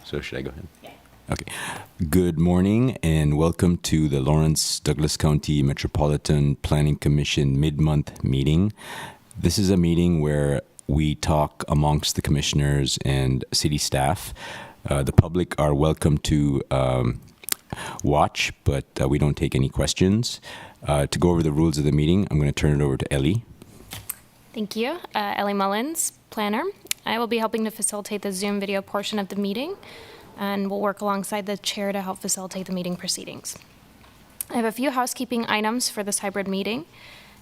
So should I go ahead? Yeah. Okay. Good morning and welcome to the Lawrence Douglas County Metropolitan Planning Commission mid-month meeting. This is a meeting where we talk amongst the commissioners and city staff. The public are welcome to watch, but we don't take any questions. To go over the rules of the meeting, I'm going to turn it over to Ellie. Thank you. Ellie Mullins, planner. I will be helping to facilitate the Zoom video portion of the meeting, and will work alongside the chair to help facilitate the meeting proceedings. I have a few housekeeping items for this hybrid meeting.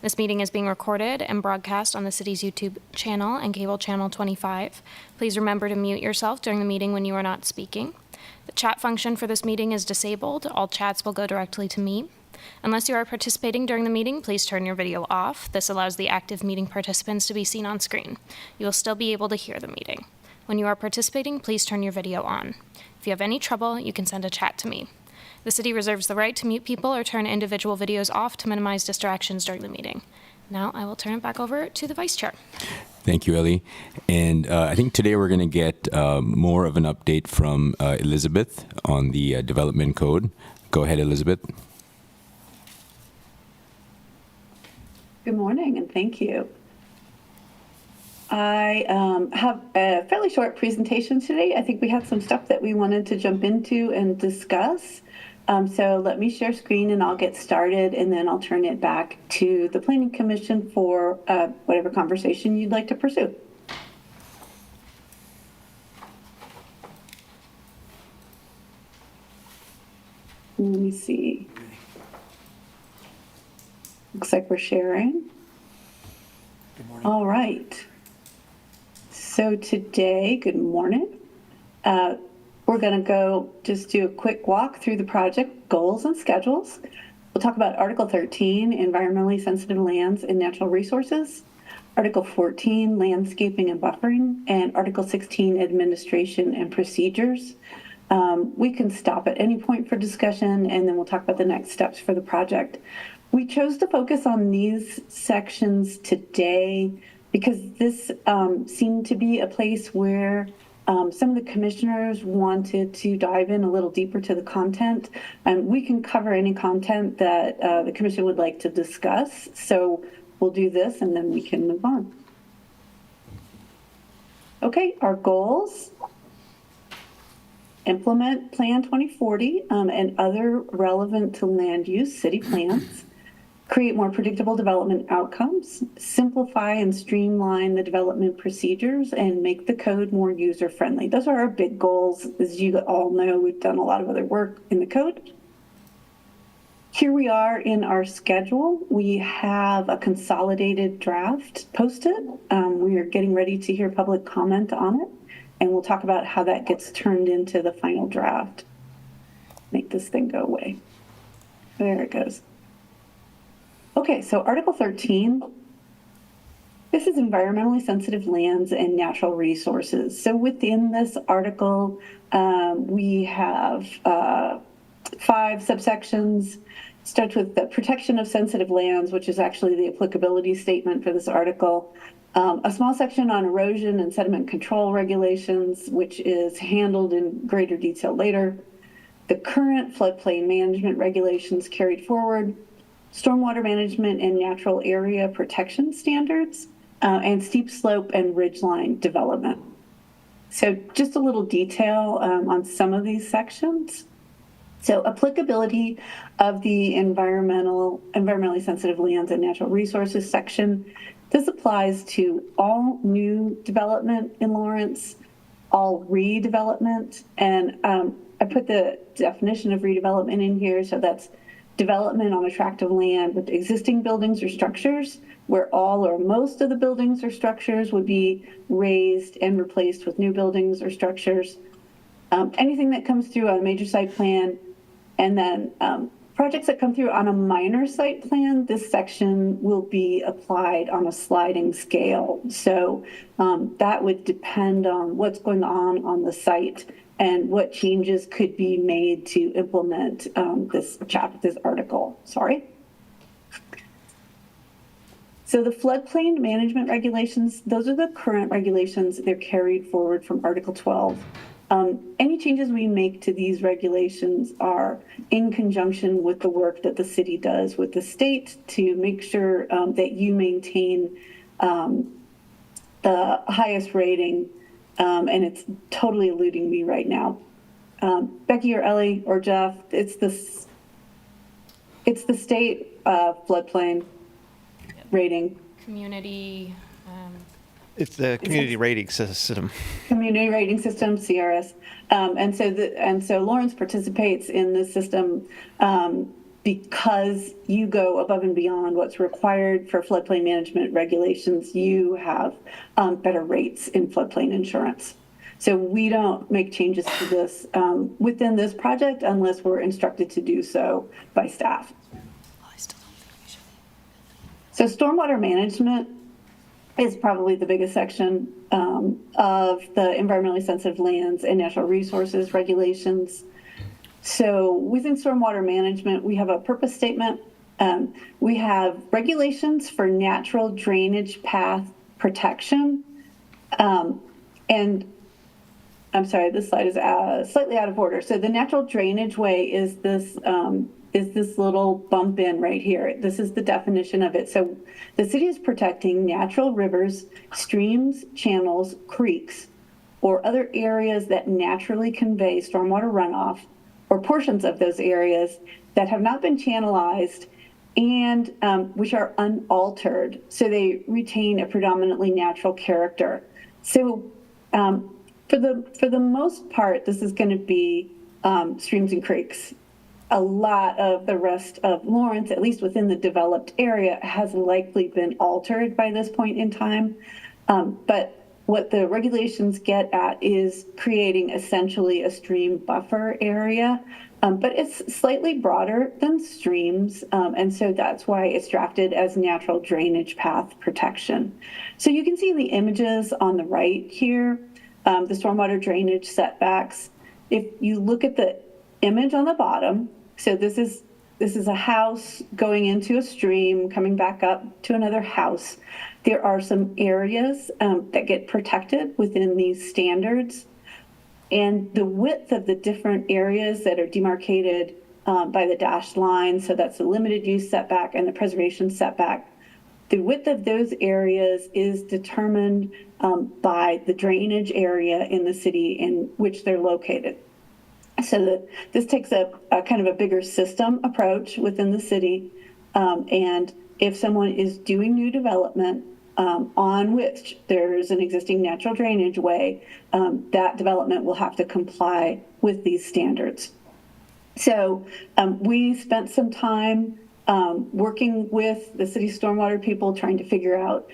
This meeting is being recorded and broadcast on the city's YouTube channel and cable channel 25. Please remember to mute yourself during the meeting when you are not speaking. The chat function for this meeting is disabled. All chats will go directly to me. Unless you are participating during the meeting, please turn your video off. This allows the active meeting participants to be seen on screen. You will still be able to hear the meeting. When you are participating, please turn your video on. If you have any trouble, you can send a chat to me. The city reserves the right to mute people or turn individual videos off to minimize distractions during the meeting. Now I will turn it back over to the vice chair. Thank you, Ellie. And I think today we're going to get more of an update from Elizabeth on the development code. Go ahead, Elizabeth. Good morning, and thank you. I have a fairly short presentation today. I think we had some stuff that we wanted to jump into and discuss. So let me share screen and I'll get started, and then I'll turn it back to the Planning Commission for whatever conversation you'd like to pursue. Let me see. Looks like we're sharing. Good morning. All right. So today, good morning. We're going to go just do a quick walk through the project goals and schedules. We'll talk about Article 13, environmentally sensitive lands and natural resources, Article 14, landscaping and buffering, and Article 16, administration and procedures. We can stop at any point for discussion, and then we'll talk about the next steps for the project. We chose to focus on these sections today because this seemed to be a place where some of the commissioners wanted to dive in a little deeper to the content. And we can cover any content that the commission would like to discuss. So we'll do this and then we can move on. Okay, our goals. Implement Plan 2040 and other relevant to land use city plans. Create more predictable development outcomes, simplify and streamline the development procedures, and make the code more user-friendly. Those are our big goals. As you all know, we've done a lot of other work in the code. Here we are in our schedule. We have a consolidated draft posted. We are getting ready to hear public comment on it, and we'll talk about how that gets turned into the final draft. Make this thing go away. There it goes. Okay, so Article 13, this is environmentally sensitive lands and natural resources. So within this article, we have 5 subsections. Starts with the protection of sensitive lands, which is actually the applicability statement for this article. A small section on erosion and sediment control regulations, which is handled in greater detail later. The current floodplain management regulations carried forward. Stormwater management and natural area protection standards, and steep slope and ridgeline development. So just a little detail on some of these sections. So applicability of the environmentally sensitive lands and natural resources section. This applies to all new development in Lawrence, all redevelopment, and I put the definition of redevelopment in here, so that's development on a tract of land with existing buildings or structures where all or most of the buildings or structures would be raised and replaced with new buildings or structures. Anything that comes through on a major site plan, and then projects that come through on a minor site plan, this section will be applied on a sliding scale. So that would depend on what's going on the site and what changes could be made to implement this article. Sorry. So the floodplain management regulations, those are the current regulations. They're carried forward from Article 12. Any changes we make to these regulations are in conjunction with the work that the city does with the state to make sure that you maintain the highest rating, and it's totally eluding me right now. Becky or Ellie or Jeff, it's the state floodplain rating. Community, It's the community rating system. Community rating system, CRS. And so Lawrence participates in this system because you go above and beyond what's required for floodplain management regulations. You have better rates in floodplain insurance. So we don't make changes to this within this project unless we're instructed to do so by staff. So stormwater management is probably the biggest section of the environmentally sensitive lands and natural resources regulations. So within stormwater management, we have a purpose statement. We have regulations for natural drainage path protection. And I'm sorry, this slide is slightly out of order. So the natural drainage way is this little bump in right here. This is the definition of it. So the city is protecting natural rivers, streams, channels, creeks, or other areas that naturally convey stormwater runoff, or portions of those areas that have not been channelized and which are unaltered, so they retain a predominantly natural character. So for the most part, this is going to be streams and creeks. A lot of the rest of Lawrence, at least within the developed area, has likely been altered by this point in time. But what the regulations get at is creating essentially a stream buffer area, but it's slightly broader than streams. And so that's why it's drafted as natural drainage path protection. So you can see the images on the right here, the stormwater drainage setbacks. If you look at the image on the bottom, so this is a house going into a stream, coming back up to another house. There are some areas that get protected within these standards, and the width of the different areas that are demarcated by the dashed line, so that's the limited use setback and the preservation setback. The width of those areas is determined by the drainage area in the city in which they're located. So this takes a kind of a bigger system approach within the city. And if someone is doing new development on which there's an existing natural drainage way, that development will have to comply with these standards. So we spent some time working with the city stormwater people, trying to figure out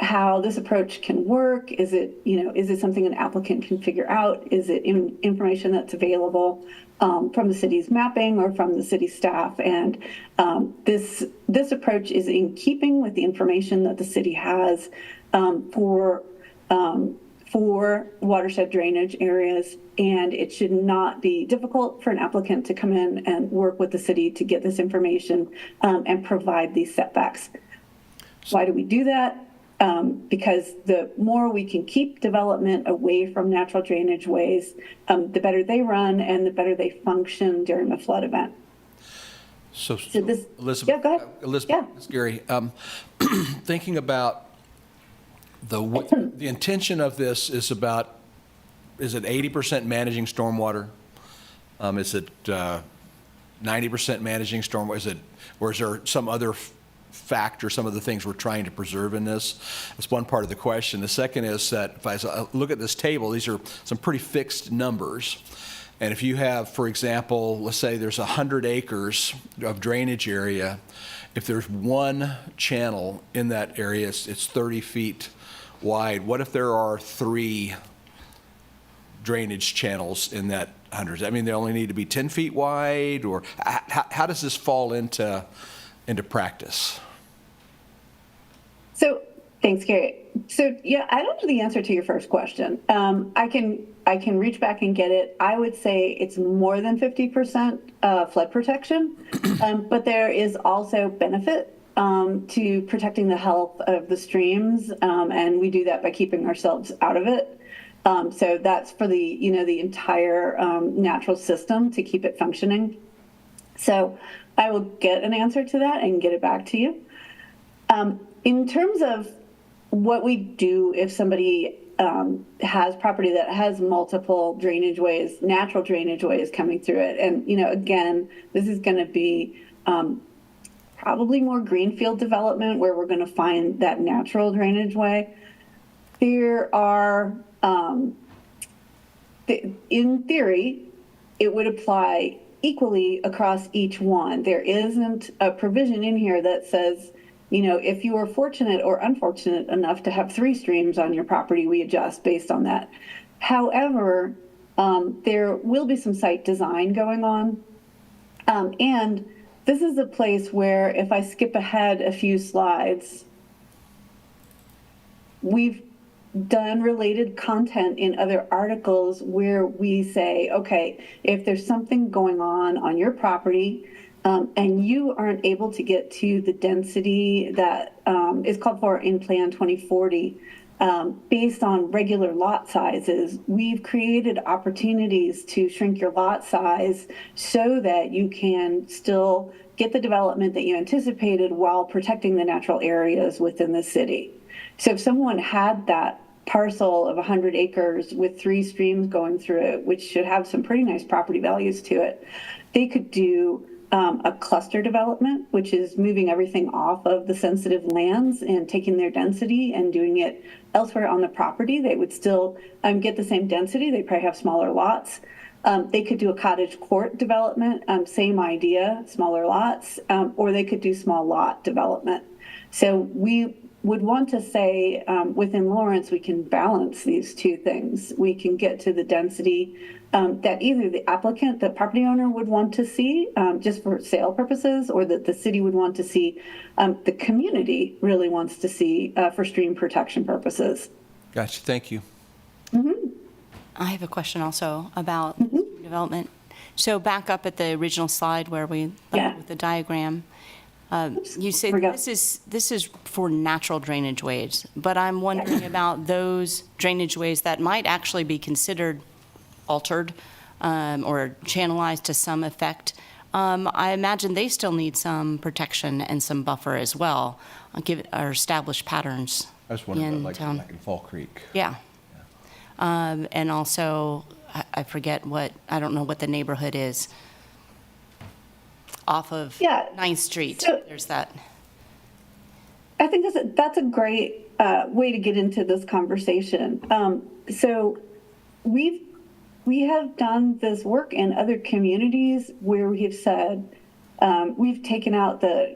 how this approach can work. Is it something an applicant can figure out? Is it information that's available from the city's mapping or from the city staff? And this approach is in keeping with the information that the city has for watershed drainage areas, and it should not be difficult for an applicant to come in and work with the city to get this information and provide these setbacks. Why do we do that? Because the more we can keep development away from natural drainage ways, the better they run and the better they function during a flood event. So this, Elizabeth, yeah, go ahead. Elizabeth, Yeah. it's Gary. Thinking about the intention of this is it 80% managing stormwater? Is it 90% managing stormwater? Or is there some other factor, some of the things we're trying to preserve in this? That's one part of the question. The second is that if I look at this table, these are some pretty fixed numbers. And if you have, for example, let's say there's 100 acres of drainage area, if there's one channel in that area, it's 30 feet wide. What if there are 3 drainage channels in that 100? I mean, they only need to be 10 feet wide, or how does this fall into practice? So thanks, Gary. So yeah, I don't know the answer to your first question. I can reach back and get it. I would say it's more than 50% flood protection, but there is also benefit to protecting the health of the streams, and we do that by keeping ourselves out of it. So that's for the, the entire natural system to keep it functioning. So I will get an answer to that and get it back to you. In terms of what we do if somebody has property that has multiple drainage ways, natural drainage ways coming through it, and again, this is going to be probably more greenfield development where we're going to find that natural drainage way. There are, in theory, it would apply equally across each one. There isn't a provision in here that says, if you are fortunate or unfortunate enough to have 3 streams on your property, we adjust based on that. However, there will be some site design going on. And this is a place where if I skip ahead a few slides, we've done related content in other articles where we say, okay, if there's something going on your property, and you aren't able to get to the density that is called for in Plan 2040, based on regular lot sizes, we've created opportunities to shrink your lot size so that you can still get the development that you anticipated while protecting the natural areas within the city. So if someone had that parcel of 100 acres with 3 streams going through it, which should have some pretty nice property values to it, they could do a cluster development, which is moving everything off of the sensitive lands and taking their density and doing it elsewhere on the property. They would still get the same density. They probably have smaller lots. They could do a cottage court development, same idea, smaller lots, or they could do small lot development. So we would want to say within Lawrence, we can balance these 2 things. We can get to the density that either the applicant, the property owner would want to see just for sale purposes, or that the city would want to see, the community really wants to see for stream protection purposes. Gotcha, thank you. I have a question also about development. So back up at the original slide where we left with the diagram. You say this is for natural drainage ways, but I'm wondering about those drainage ways that might actually be considered altered or channelized to some effect. I imagine they still need some protection and some buffer as well, or established patterns. I was wondering in town. like in Fall Creek. Yeah. And also, I forget I don't know what the neighborhood is. Off of 9th Street, So, there's that. I think that's a great way to get into this conversation. So we have done this work in other communities where we have said we've taken out the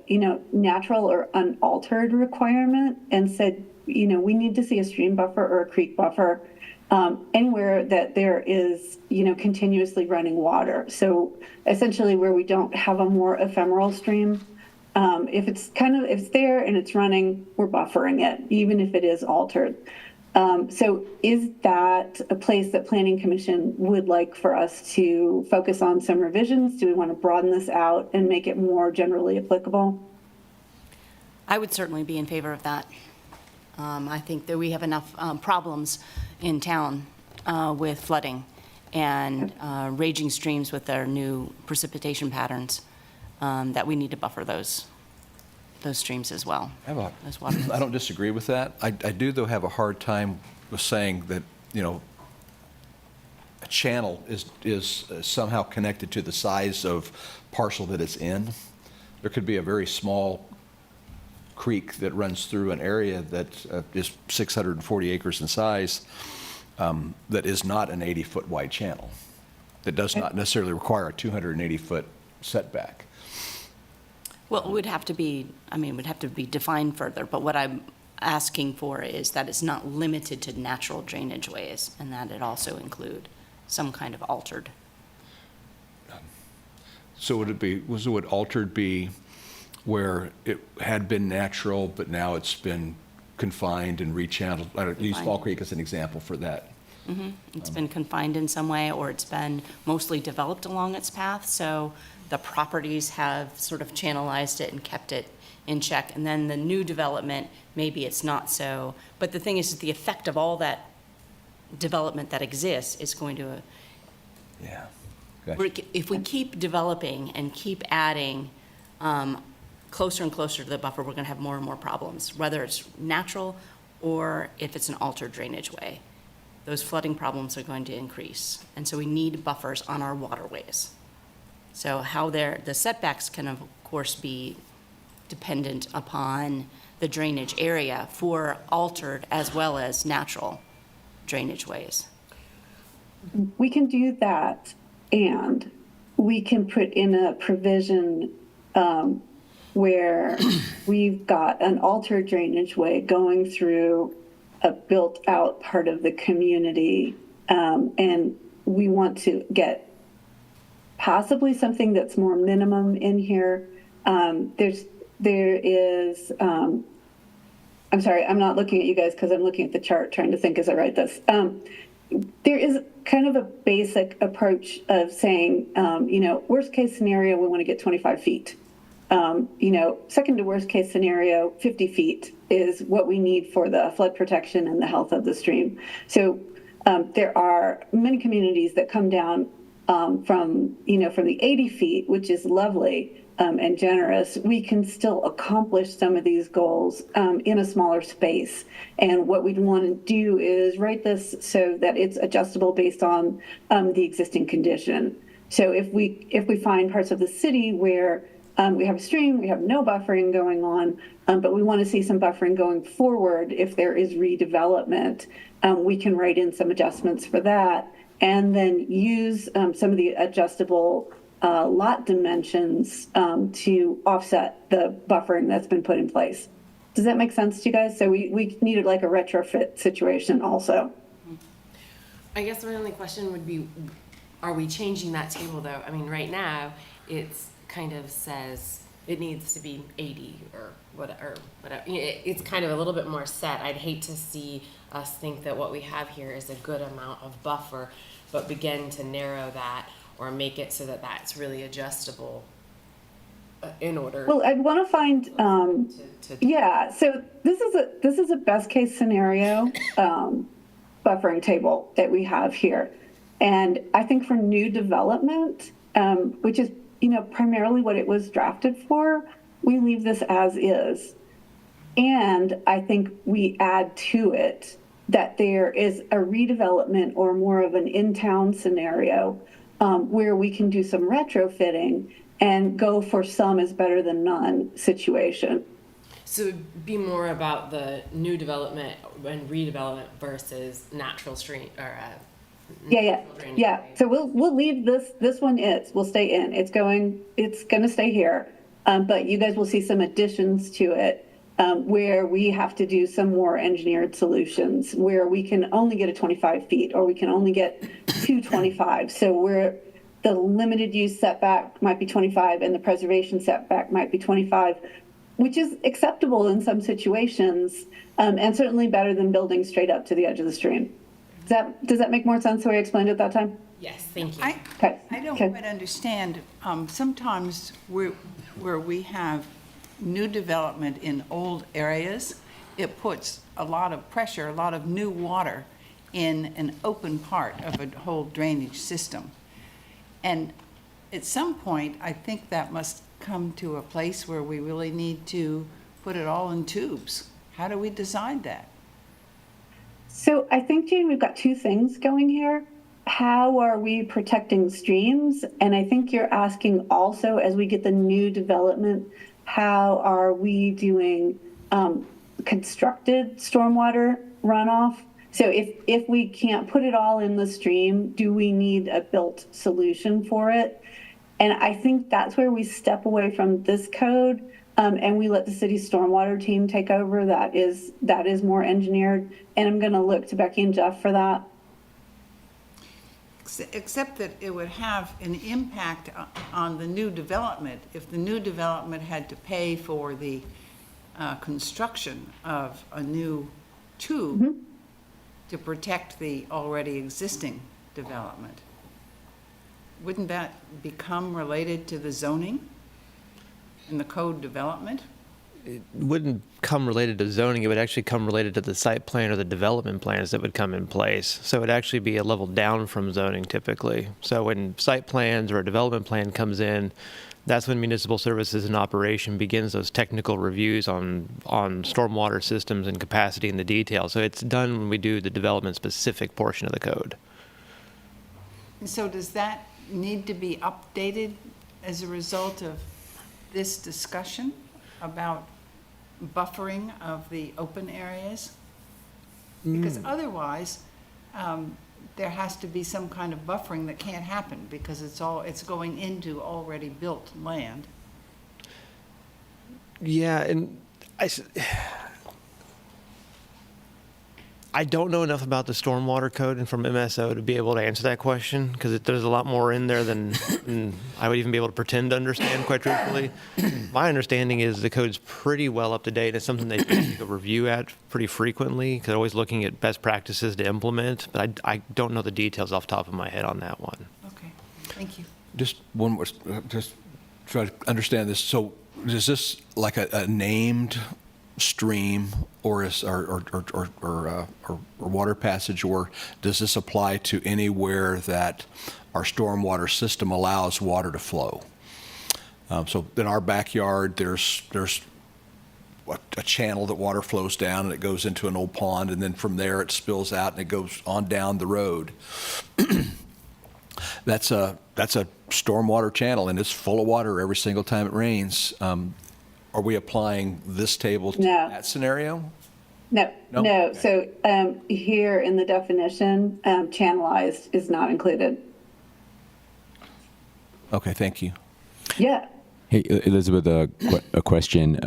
natural or unaltered requirement and said we need to see a stream buffer or a creek buffer anywhere that there is, continuously running water. So essentially where we don't have a more ephemeral stream, if it's there and it's running, we're buffering it, even if it is altered. So is that a place that Planning Commission would like for us to focus on some revisions? Do we want to broaden this out and make it more generally applicable? I would certainly be in favor of that. I think that we have enough problems in town with flooding and raging streams with their new precipitation patterns that we need to buffer those streams as well. Those waterways. I don't disagree with that. I do, though, have a hard time with saying that, a channel is somehow connected to the size of parcel that it's in. There could be a very small creek that runs through an area that is 640 acres in size that is not an 80-foot wide channel, that does not necessarily require a 280-foot setback. Well, it would have to be defined further, but what I'm asking for is that it's not limited to natural drainage ways, and that it also include some kind of altered. So would altered be where it had been natural, but now it's been confined and rechanneled? I use Fall Creek as an example for that. Mm-hmm. It's been confined in some way, or it's been mostly developed along its path, so the properties have sort of channelized it and kept it in check. And then the new development, maybe it's not so. But the thing is, the effect of all that development that exists is going to, Yeah. Gotcha. if we keep developing and keep adding closer and closer to the buffer, we're going to have more and more problems, whether it's natural or if it's an altered drainage way. Those flooding problems are going to increase. And so we need buffers on our waterways. So how the setbacks can, of course, be dependent upon the drainage area for altered as well as natural drainage ways. We can do that, and we can put in a provision where we've got an altered drainage way going through a built-out part of the community, and we want to get possibly something that's more minimum in here. There is, I'm sorry, I'm not looking at you guys because I'm looking at the chart trying to think as I write this. There is kind of a basic approach of saying, worst case scenario, we want to get 25 feet. Second to worst case scenario, 50 feet is what we need for the flood protection and the health of the stream. So there are many communities that come down from the 80 feet, which is lovely and generous. We can still accomplish some of these goals in a smaller space. And what we'd want to do is write this so that it's adjustable based on the existing condition. So if we find parts of the city where we have a stream, we have no buffering going on, but we want to see some buffering going forward if there is redevelopment, we can write in some adjustments for that and then use some of the adjustable lot dimensions to offset the buffering that's been put in place. Does that make sense to you guys? So we needed like a retrofit situation also. I guess my only question would be, are we changing that table though? I mean, right now, it's kind of says it needs to be 80 or whatever. It's kind of a little bit more set. I'd hate to see us think that what we have here is a good amount of buffer, but begin to narrow that or make it so that that's really adjustable in order. Well, I'd want to find, yeah. So this is a best case scenario buffering table that we have here, and I think for new development, which is primarily what it was drafted for, we leave this as is, and I think we add to it that there is a redevelopment or more of an in-town scenario where we can do some retrofitting and go for some is better than none situation. So it'd be more about the new development and redevelopment versus natural stream or Yeah. So we'll leave this one we'll stay in. It's going to stay here. But you guys will see some additions to it where we have to do some more engineered solutions where we can only get a 25 feet or we can only get 225. So where the limited use setback might be 25 and the preservation setback might be 25, which is acceptable in some situations and certainly better than building straight up to the edge of the stream. Does that make more sense the way I explained it that time? yes, thank you. I don't quite understand. Sometimes where we have new development in old areas, it puts a lot of pressure, a lot of new water in an open part of a whole drainage system. And at some point, I think that must come to a place where we really need to put it all in tubes. How do we decide that? So I think, Jane, we've got two things going here. How are we protecting streams? And I think you're asking also, as we get the new development, how are we doing constructed stormwater runoff? So if we can't put it all in the stream, do we need a built solution for it? And I think that's where we step away from this code and we let the city's stormwater team take over. That is more engineered. And I'm going to look to Becky and Jeff for that. Except that it would have an impact on the new development. If the new development had to pay for the construction of a new tube to protect the already existing development, wouldn't that become related to the zoning and the code development? wouldn't come related to zoning. It would actually come related to the site plan or the development plans that would come in place. So it'd actually be a level down from zoning typically. So when site plans or a development plan comes in, that's when municipal services and operation begins those technical reviews on stormwater systems and capacity and the details. So it's done when we do the development specific portion of the code. And so does that need to be updated as a result of this discussion about buffering of the open areas? Because otherwise, there has to be some kind of buffering that can't happen because it's going into already built land. Yeah, and I don't know enough about the stormwater code and from MSO to be able to answer that question because there's a lot more in there than I would even be able to pretend to understand, quite truthfully. My understanding is the code's pretty well up to date. It's something they take a review at pretty frequently because they're always looking at best practices to implement, but I don't know the details off the top of my head on that one. Okay, thank you. Just one more, just try to understand this. So is this like a named stream or water passage, or does this apply to anywhere that our stormwater system allows water to flow? So in our backyard, there's a channel that water flows down and it goes into an old pond, and then from there it spills out and it goes on down the road. That's a stormwater channel, and it's full of water every single time it rains. Are we applying this table to No. that scenario? No, No? no. Okay. So here in the definition, channelized is not included. Okay, thank you. Yeah. Hey, Elizabeth, a question.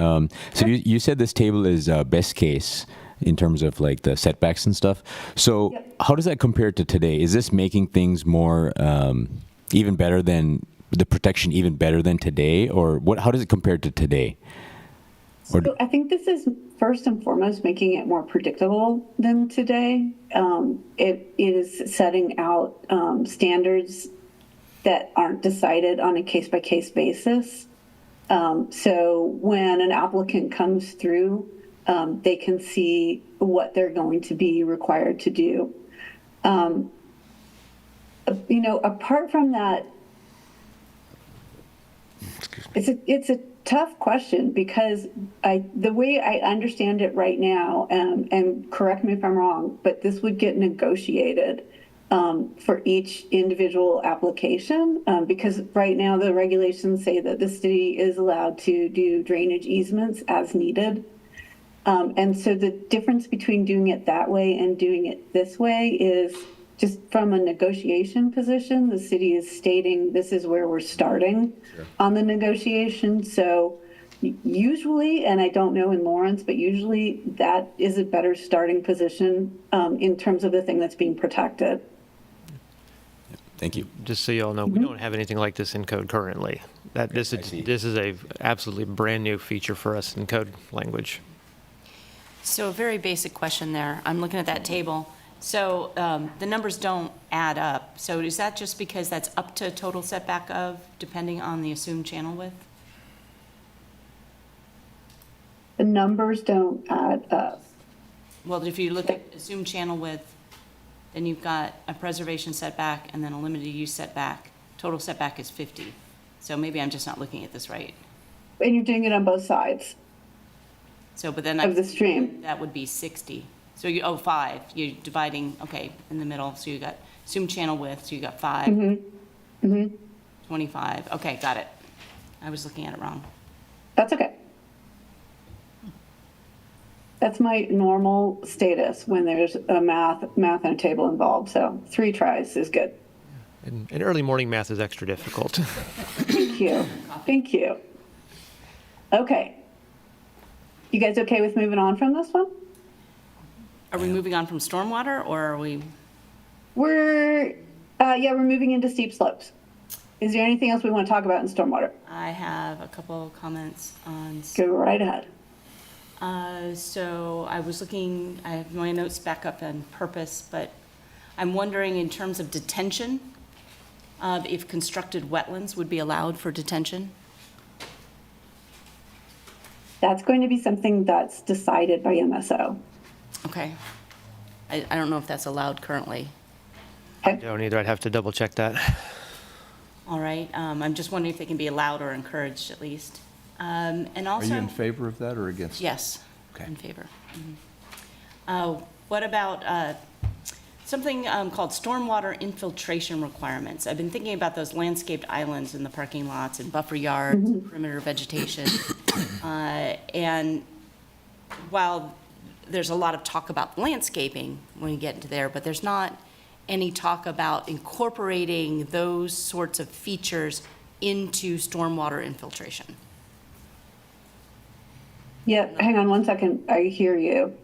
So you said this table is best case in terms of like the setbacks and stuff. So Yep. how does that compare to today? Is this making things more even better than the protection, even better than today, or what? How does it compare to today? Or So I think this is first and foremost making it more predictable than today. It is setting out standards that aren't decided on a case-by-case basis. So when an applicant comes through, they can see what they're going to be required to do. Apart from that, it's a tough question because the way I understand it right now, and correct me if I'm wrong, but this would get negotiated for each individual application because right now the regulations say that the city is allowed to do drainage easements as needed. And so the difference between doing it that way and doing it this way is just from a negotiation position, the city is stating this is where we're starting on the negotiation. So usually, and I don't know in Lawrence, but usually that is a better starting position in terms of the thing that's being protected. thank you. Just so you all know, we don't have anything like this in code currently. This is a absolutely brand new feature for us in code language. So a very basic question there. I'm looking at that table. So the numbers don't add up. So is that just because that's up to total setback of, depending on the assumed channel width? The numbers don't add up. Well, if you look at assumed channel width, then you've got a preservation setback and then a limited use setback. Total setback is 50. So maybe I'm just not looking at this right. And you're doing it on both sides So, but then of the stream. that would be 60. So you, 5, you're dividing, okay, in the middle, so you got assumed channel width, so you got 5. 25, okay, got it. I was looking at it wrong. That's okay. That's my normal status when there's a math and a table involved. So 3 tries is good. And early morning math is extra difficult. Thank you. Thank you. Okay. You guys okay with moving on from this one? Are we moving on from stormwater, or are we? We're moving into steep slopes. Is there anything else we want to talk about in stormwater? I have a couple comments on. Go right ahead. So I was looking, I have my notes back up on purpose, but I'm wondering in terms of detention, if constructed wetlands would be allowed for detention? that's going to be something that's decided by MSO. Okay. I don't know if that's allowed currently. Don't either. I'd have to double check that. All right, I'm just wondering if they can be allowed or encouraged at least. And Are also. you in favor of that or against? Yes, Okay. in favor. What about something called stormwater infiltration requirements? I've been thinking about those landscaped islands in the parking lots and buffer yards, perimeter vegetation. And while there's a lot of talk about landscaping when you get into there, but there's not any talk about incorporating those sorts of features into stormwater infiltration. Yeah, hang on one second. I hear you.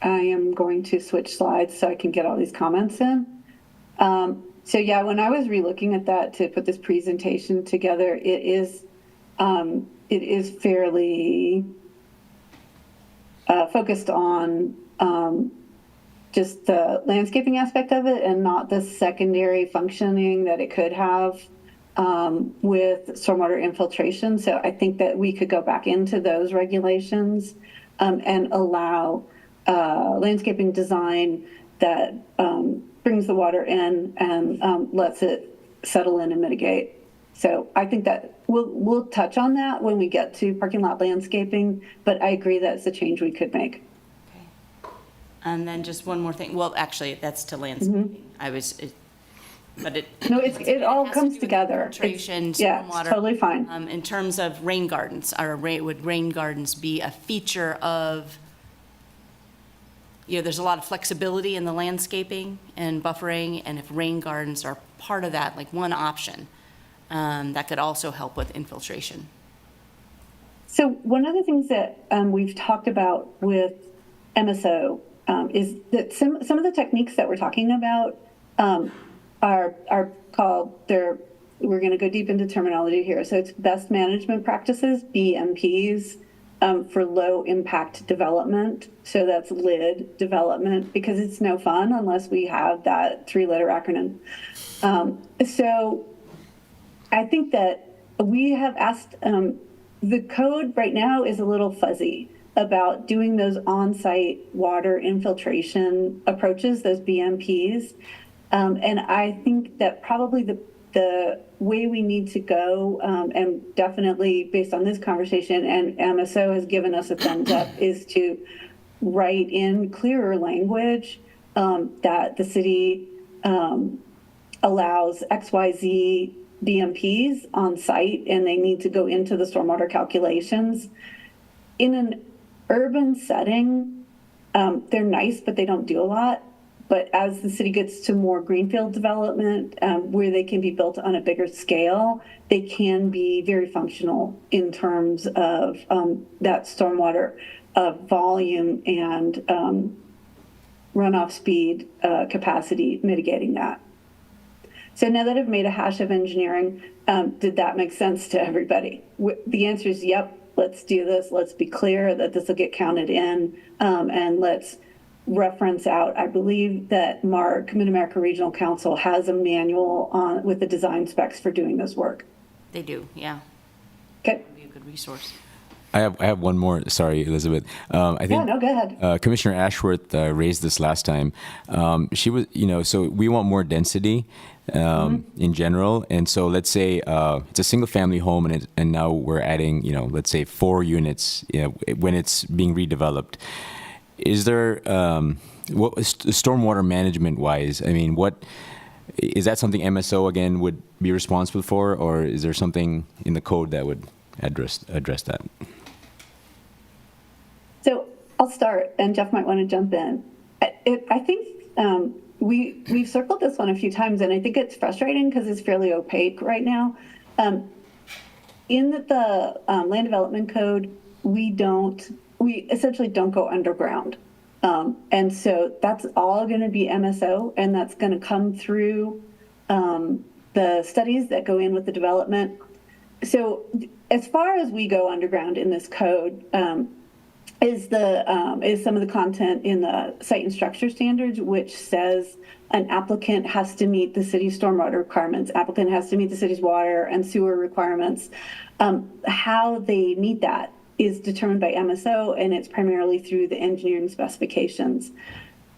I am going to switch slides so I can get all these comments in. So yeah, when I was relooking at that to put this presentation together, it is fairly focused on just the landscaping aspect of it and not the secondary functioning that it could have with stormwater infiltration. So I think that we could go back into those regulations and allow landscaping design that brings the water in and lets it settle in and mitigate. So I think that we'll touch on that when we get to parking lot landscaping, but I agree that it's a change we could make. And then just one more thing. Well, actually, that's to landscaping. No, it all has to comes do with together. Infiltration, Yeah, it's stormwater. totally fine. In terms of rain gardens, would rain gardens be a feature of, there's a lot of flexibility in the landscaping and buffering, and if rain gardens are part of that, like one option, that could also help with infiltration. So one of the things that we've talked about with MSO is that some of the techniques that we're talking about are called, we're going to go deep into terminology here. So it's best management practices, BMPs, for low impact development. So that's LID development, because it's no fun unless we have that 3-letter acronym. So I think that we have asked, the code right now is a little fuzzy about doing those on-site water infiltration approaches, those BMPs. And I think that probably the way we need to go, and definitely based on this conversation, and MSO has given us a thumbs up, is to write in clearer language that the city allows XYZ BMPs on site, and they need to go into the stormwater calculations. In an urban setting, they're nice, but they don't do a lot. But as the city gets to more greenfield development, where they can be built on a bigger scale, they can be very functional in terms of that stormwater volume and runoff speed capacity, mitigating that. So now that I've made a hash of engineering, did that make sense to everybody? The answer is yep, let's do this. Let's be clear that this will get counted in, and let's reference out. I believe that Mid-America Regional Council has a manual with the design specs for doing this work. They do, yeah. Okay. Be a good resource. I have one more. Sorry, Elizabeth. I think Yeah, no, go ahead. Commissioner Ashworth raised this last time. She was, so we want more density in general. And so let's say it's a single family home and now we're adding, let's say 4 units when it's being redeveloped. Is there, what stormwater management wise, I mean, what, is that something MSO again would be responsible for, or is there something in the code that would address that? So I'll start, and Jeff might want to jump in. I think we've circled this one a few times, and I think it's frustrating because it's fairly opaque right now. In the land development code, we essentially don't go underground. And so that's all going to be MSO, and that's going to come through the studies that go in with the development. So as far as we go underground in this code, is some of the content in the site and structure standards, which says an applicant has to meet the city's stormwater requirements, applicant has to meet the city's water and sewer requirements. How they meet that is determined by MSO, and it's primarily through the engineering specifications.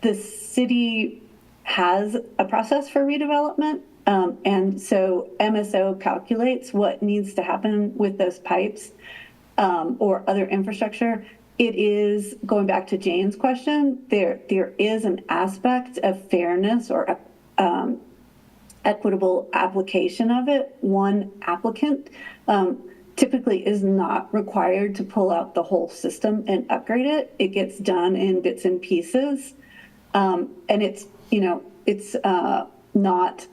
The city has a process for redevelopment, and so MSO calculates what needs to happen with those pipes or other infrastructure. It is, going back to Jane's question, there is an aspect of fairness or equitable application of it. One applicant typically is not required to pull out the whole system and upgrade it. It gets done in bits and pieces. And it's, it's not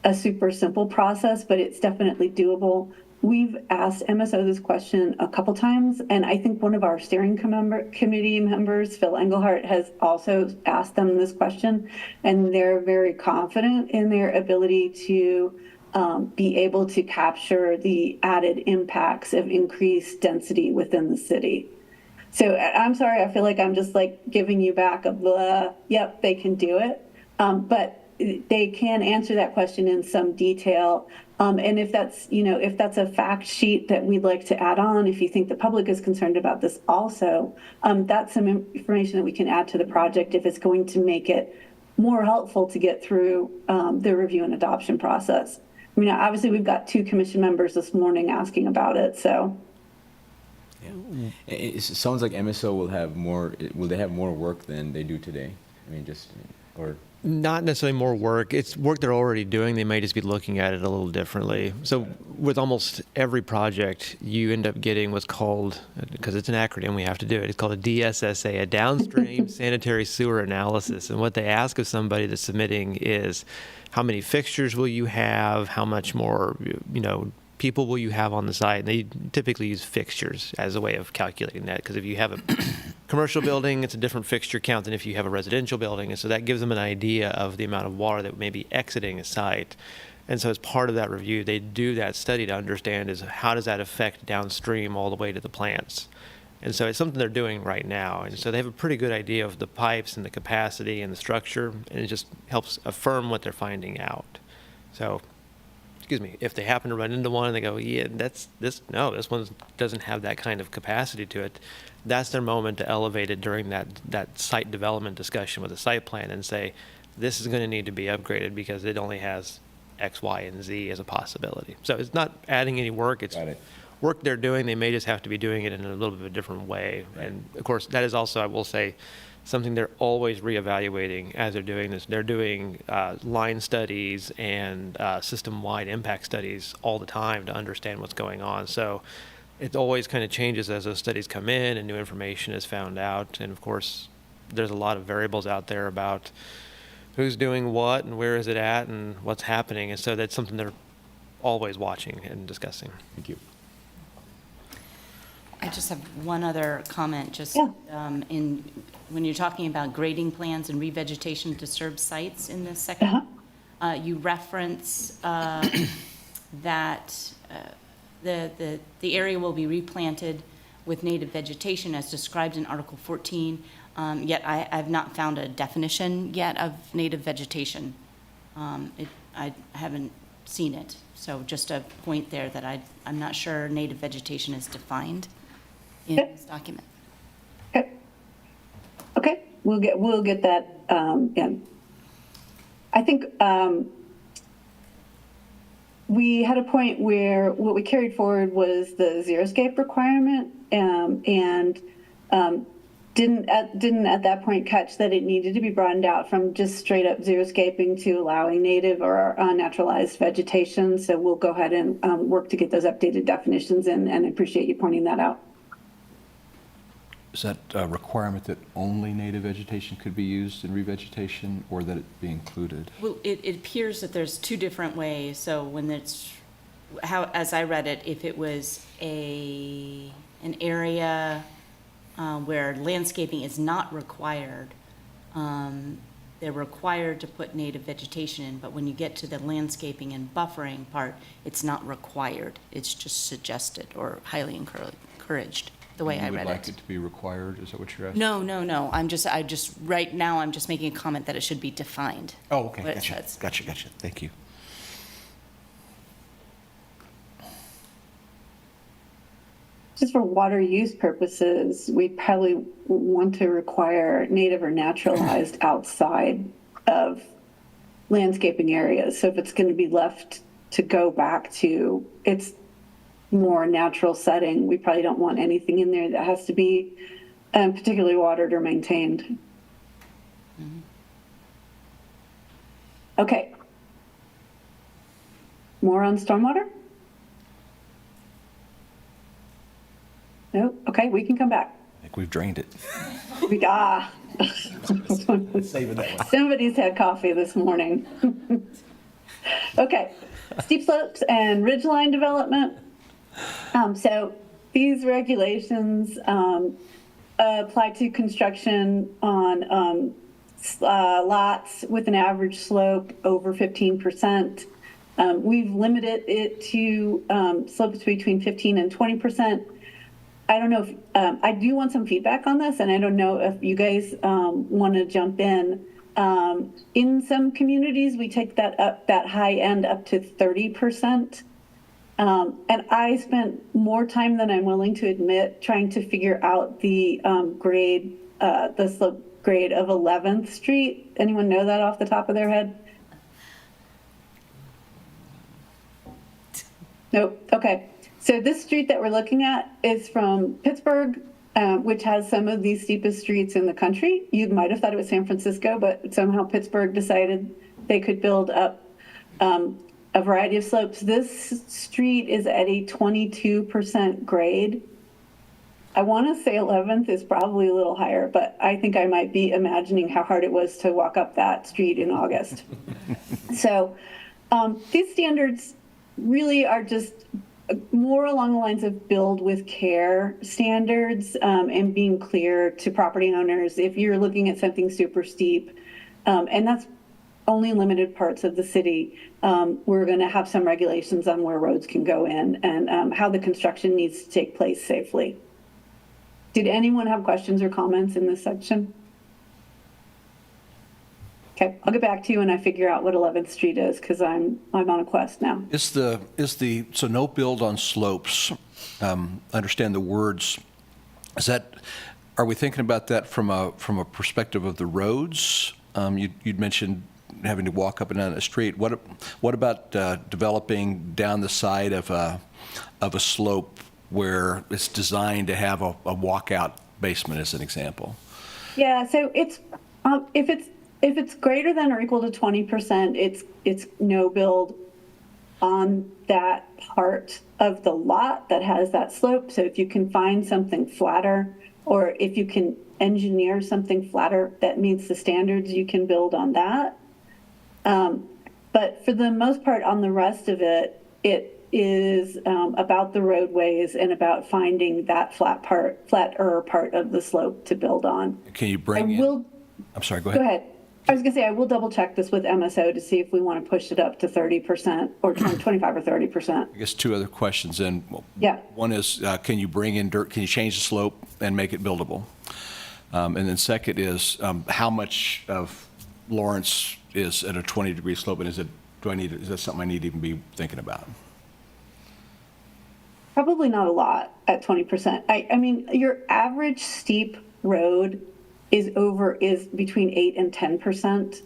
a super simple process, but it's definitely doable. We've asked MSO this question a couple times, and I think one of our steering committee members, Phil Engelhardt, has also asked them this question, and they're very confident in their ability to be able to capture the added impacts of increased density within the city. So I'm sorry, I feel like I'm just like giving you back a blah, yep, they can do it. But they can answer that question in some detail. And if that's, if that's a fact sheet that we'd like to add on, if you think the public is concerned about this also, that's some information that we can add to the project if it's going to make it more helpful to get through the review and adoption process. I mean, obviously we've got 2 commission members this morning asking about it, so. Yeah. It sounds like MSO will have more, will they have more work than they do today? I mean, or? Not necessarily more work. It's work they're already doing. They may just be looking at it a little differently. So with almost every project, you end up getting what's called, because it's an acronym, we have to do it. It's called a DSSA, a downstream sanitary sewer analysis. And what they ask of somebody that's submitting is, how many fixtures will you have? How much more, people will you have on the site? And they typically use fixtures as a way of calculating that, because if you have a commercial building, it's a different fixture count than if you have a residential building. And so that gives them an idea of the amount of water that may be exiting a site. And so as part of that review, they do that study to understand is how does that affect downstream all the way to the plants. And so it's something they're doing right now. And so they have a pretty good idea of the pipes and the capacity and the structure, and it just helps affirm what they're finding out. So, if they happen to run into one and they go, yeah, this one doesn't have that kind of capacity to it, that's their moment to elevate it during that site development discussion with the site plan and say, this is going to need to be upgraded because it only has X, Y, and Z as a possibility. So it's not adding any work. It's work they're doing. They may just have to be doing it in a little bit of a different way. Right. And of course, that is also, I will say, something they're always reevaluating as they're doing this. They're doing line studies and system-wide impact studies all the time to understand what's going on. So it always kind of changes as those studies come in and new information is found out. And of course, there's a lot of variables out there about who's doing what and where is it at and what's happening. And so that's something they're always watching and discussing. Thank you. I just have one other comment, just when you're talking about grading plans and revegetation disturbed sites in this section, you reference that the area will be replanted with native vegetation as described in Article 14, yet I've not found a definition yet of native vegetation. I haven't seen it, so just a point there that I'm not sure native vegetation is defined in this document. Okay, we'll get that in. I think we had a point where what we carried forward was the xeriscape requirement, and didn't at that point catch that it needed to be broadened out from just straight up xeriscaping to allowing native or naturalized vegetation. So we'll go ahead and work to get those updated definitions in, and I appreciate you pointing that out. Is that a requirement that only native vegetation could be used in revegetation, or that it be included? Well, it appears that there's 2 different ways. So when it's, as I read it, if it was an area where landscaping is not required, they're required to put native vegetation in, but when you get to the landscaping and buffering part, it's not required. It's just suggested or highly encouraged. The way I read it. You would like it to be required? Is that what you're asking? No. Right now, I'm just making a comment that it should be defined. Oh, okay. What it Gotcha. says. Gotcha. Thank you. just for water use purposes, we probably want to require native or naturalized outside of landscaping areas. So if it's going to be left to go back to its more natural setting, we probably don't want anything in there that has to be particularly watered or maintained. Okay. More on stormwater? No? Okay, we can come back. I think we've drained it. Saving that one. Somebody's had coffee this morning. Okay, steep slopes and ridgeline development. So these regulations apply to construction on lots with an average slope over 15%. We've limited it to slopes between 15 and 20%. I don't know if, I do want some feedback on this, and I don't know if you guys want to jump in. In some communities, we take that up, that high end up to 30%. And I spent more time than I'm willing to admit trying to figure out the grade, the slope grade of 11th Street. Anyone know that off the top of their head? Nope. Okay. So this street that we're looking at is from Pittsburgh, which has some of the steepest streets in the country. You might have thought it was San Francisco, but somehow Pittsburgh decided they could build up a variety of slopes. This street is at a 22% grade. I want to say 11th is probably a little higher, but I think I might be imagining how hard it was to walk up that street in August. So these standards really are just more along the lines of build with care standards and being clear to property owners if you're looking at something super steep. And that's only limited parts of the city. We're going to have some regulations on where roads can go in and how the construction needs to take place safely. Did anyone have questions or comments in this section? Okay, I'll get back to you when I figure out what 11th Street is, because I'm on a quest now. So no build on slopes, understand the words, are we thinking about that from a perspective of the roads? You'd mentioned having to walk up and down the street. What about developing down the side of a slope where it's designed to have a walkout basement, as an example? Yeah, so it's if it's greater than or equal to 20%, it's no build on that part of the lot that has that slope. So if you can find something flatter, or if you can engineer something flatter that meets the standards, you can build on that. But for the most part, on the rest of it, it is about the roadways and about finding that flatter part of the slope to build on. Can you bring in? I'm sorry, go ahead. Go ahead. I was going to say, I will double check this with MSO to see if we want to push it up to 30% or 25 or 30%. I guess two other questions then. Yeah. One is, can you bring in dirt? Can you change the slope and make it buildable? And then second is, how much of Lawrence is at a 20-degree slope, and is that something I need to even be thinking about? Probably not a lot at 20%. I mean, your average steep road is between 8 and 10%.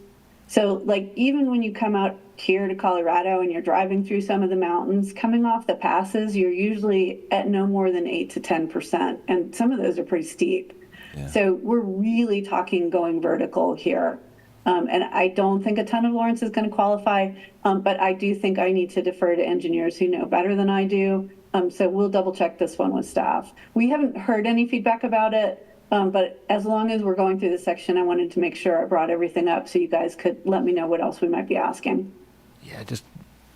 So like even when you come out here to Colorado and you're driving through some of the mountains, coming off the passes, you're usually at no more than 8 to 10%. And some of those are pretty steep. Yeah. So we're really talking going vertical here. And I don't think a ton of Lawrence is going to qualify, but I do think I need to defer to engineers who know better than I do. So we'll double check this one with staff. We haven't heard any feedback about it. But as long as we're going through this section, I wanted to make sure I brought everything up so you guys could let me know what else we might be asking. Yeah, just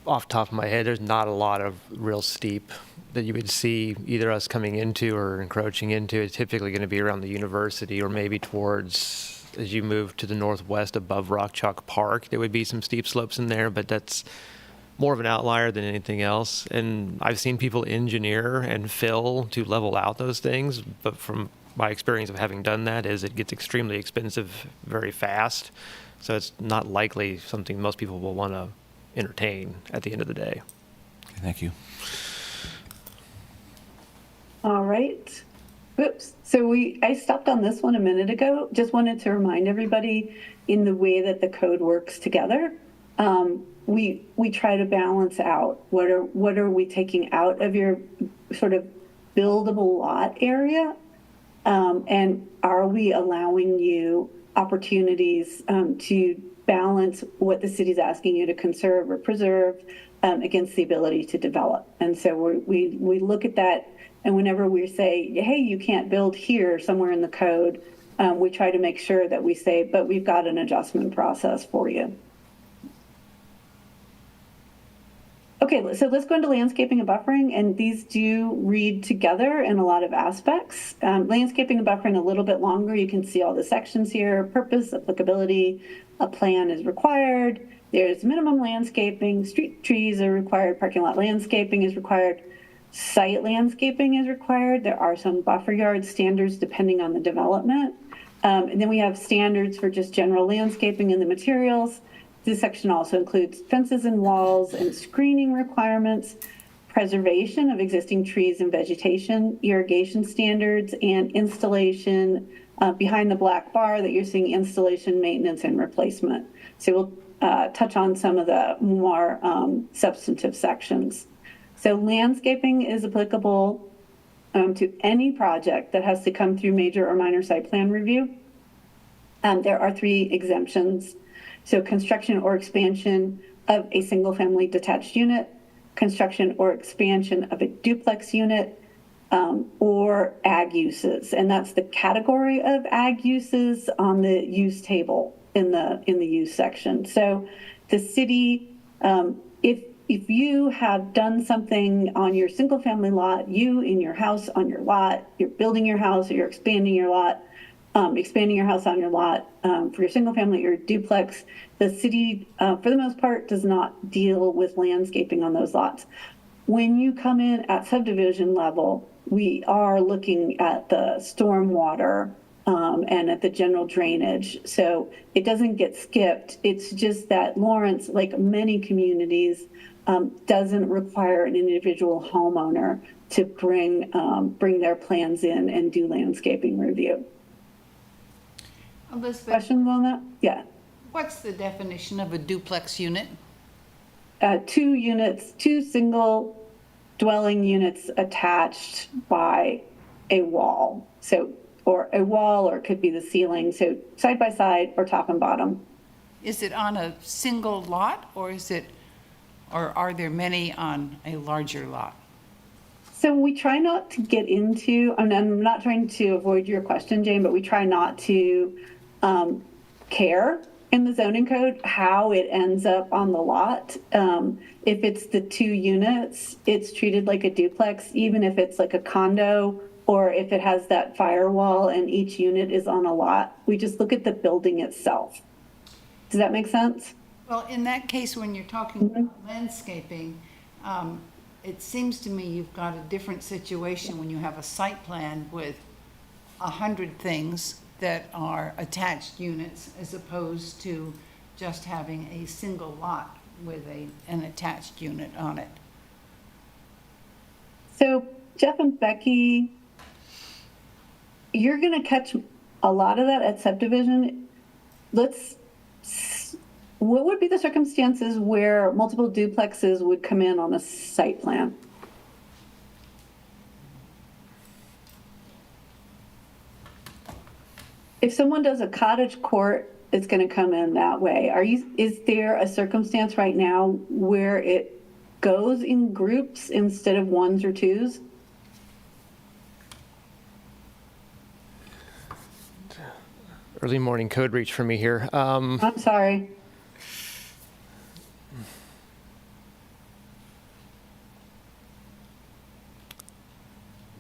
off the top of my head, there's not a lot of real steep that you would see either us coming into or encroaching into. It's typically going to be around the university or maybe towards, as you move to the northwest above Rock Chalk Park, there would be some steep slopes in there, but that's more of an outlier than anything else. And I've seen people engineer and fill to level out those things, but from my experience of having done that is it gets extremely expensive very fast. So it's not likely something most people will want to entertain at the end of the day. Okay, thank you. All right. Oops. So I stopped on this one a minute ago. Just wanted to remind everybody in the way that the code works together. We try to balance out what are we taking out of your sort of buildable lot area, and are we allowing you opportunities to balance what the city's asking you to conserve or preserve against the ability to develop. And so we look at that, and whenever we say, hey, you can't build here somewhere in the code, we try to make sure that we say, but we've got an adjustment process for you. Okay, so let's go into landscaping and buffering, and these do read together in a lot of aspects. Landscaping and buffering a little bit longer. You can see all the sections here: purpose, applicability, a plan is required. There's minimum landscaping, street trees are required, parking lot landscaping is required, site landscaping is required. There are some buffer yard standards depending on the development. And then we have standards for just general landscaping and the materials. This section also includes fences and walls and screening requirements, preservation of existing trees and vegetation, irrigation standards, and installation behind the black bar that you're seeing, installation, maintenance, and replacement. So we'll touch on some of the more substantive sections. So landscaping is applicable to any project that has to come through major or minor site plan review. There are 3 exemptions. So construction or expansion of a single-family detached unit, construction or expansion of a duplex unit, or ag uses. And that's the category of ag uses on the use table in the use section. So the city, if you have done something on your single-family lot, you in your house on your lot, you're building your house or you're expanding your lot, expanding your house on your lot for your single family or duplex, the city, for the most part, does not deal with landscaping on those lots. When you come in at subdivision level, we are looking at the stormwater and at the general drainage. So it doesn't get skipped. It's just that Lawrence, like many communities, doesn't require an individual homeowner to bring their plans in and do landscaping review. Elizabeth, Questions on that? Yeah. what's the definition of a duplex unit? 2 units, 2 single dwelling units attached by a wall. So, or a wall, or it could be the ceiling. So side by side or top and bottom. Is it on a single lot, or are there many on a larger lot? So we try not to get into, and I'm not trying to avoid your question, Jane, but we try not to care in the zoning code how it ends up on the lot. If it's the 2 units, it's treated like a duplex, even if it's like a condo, or if it has that firewall and each unit is on a lot. We just look at the building itself. Does that make sense? Well, in that case, when you're talking about landscaping, it seems to me you've got a different situation when you have a site plan with 100 things that are attached units as opposed to just having a single lot with an attached unit on it. So Jeff and Becky, you're going to catch a lot of that at subdivision. What would be the circumstances where multiple duplexes would come in on a site plan? If someone does a cottage court, it's going to come in that way. Is there a circumstance right now where it goes in groups instead of 1s or 2s? Early morning code reach for me here. I'm sorry.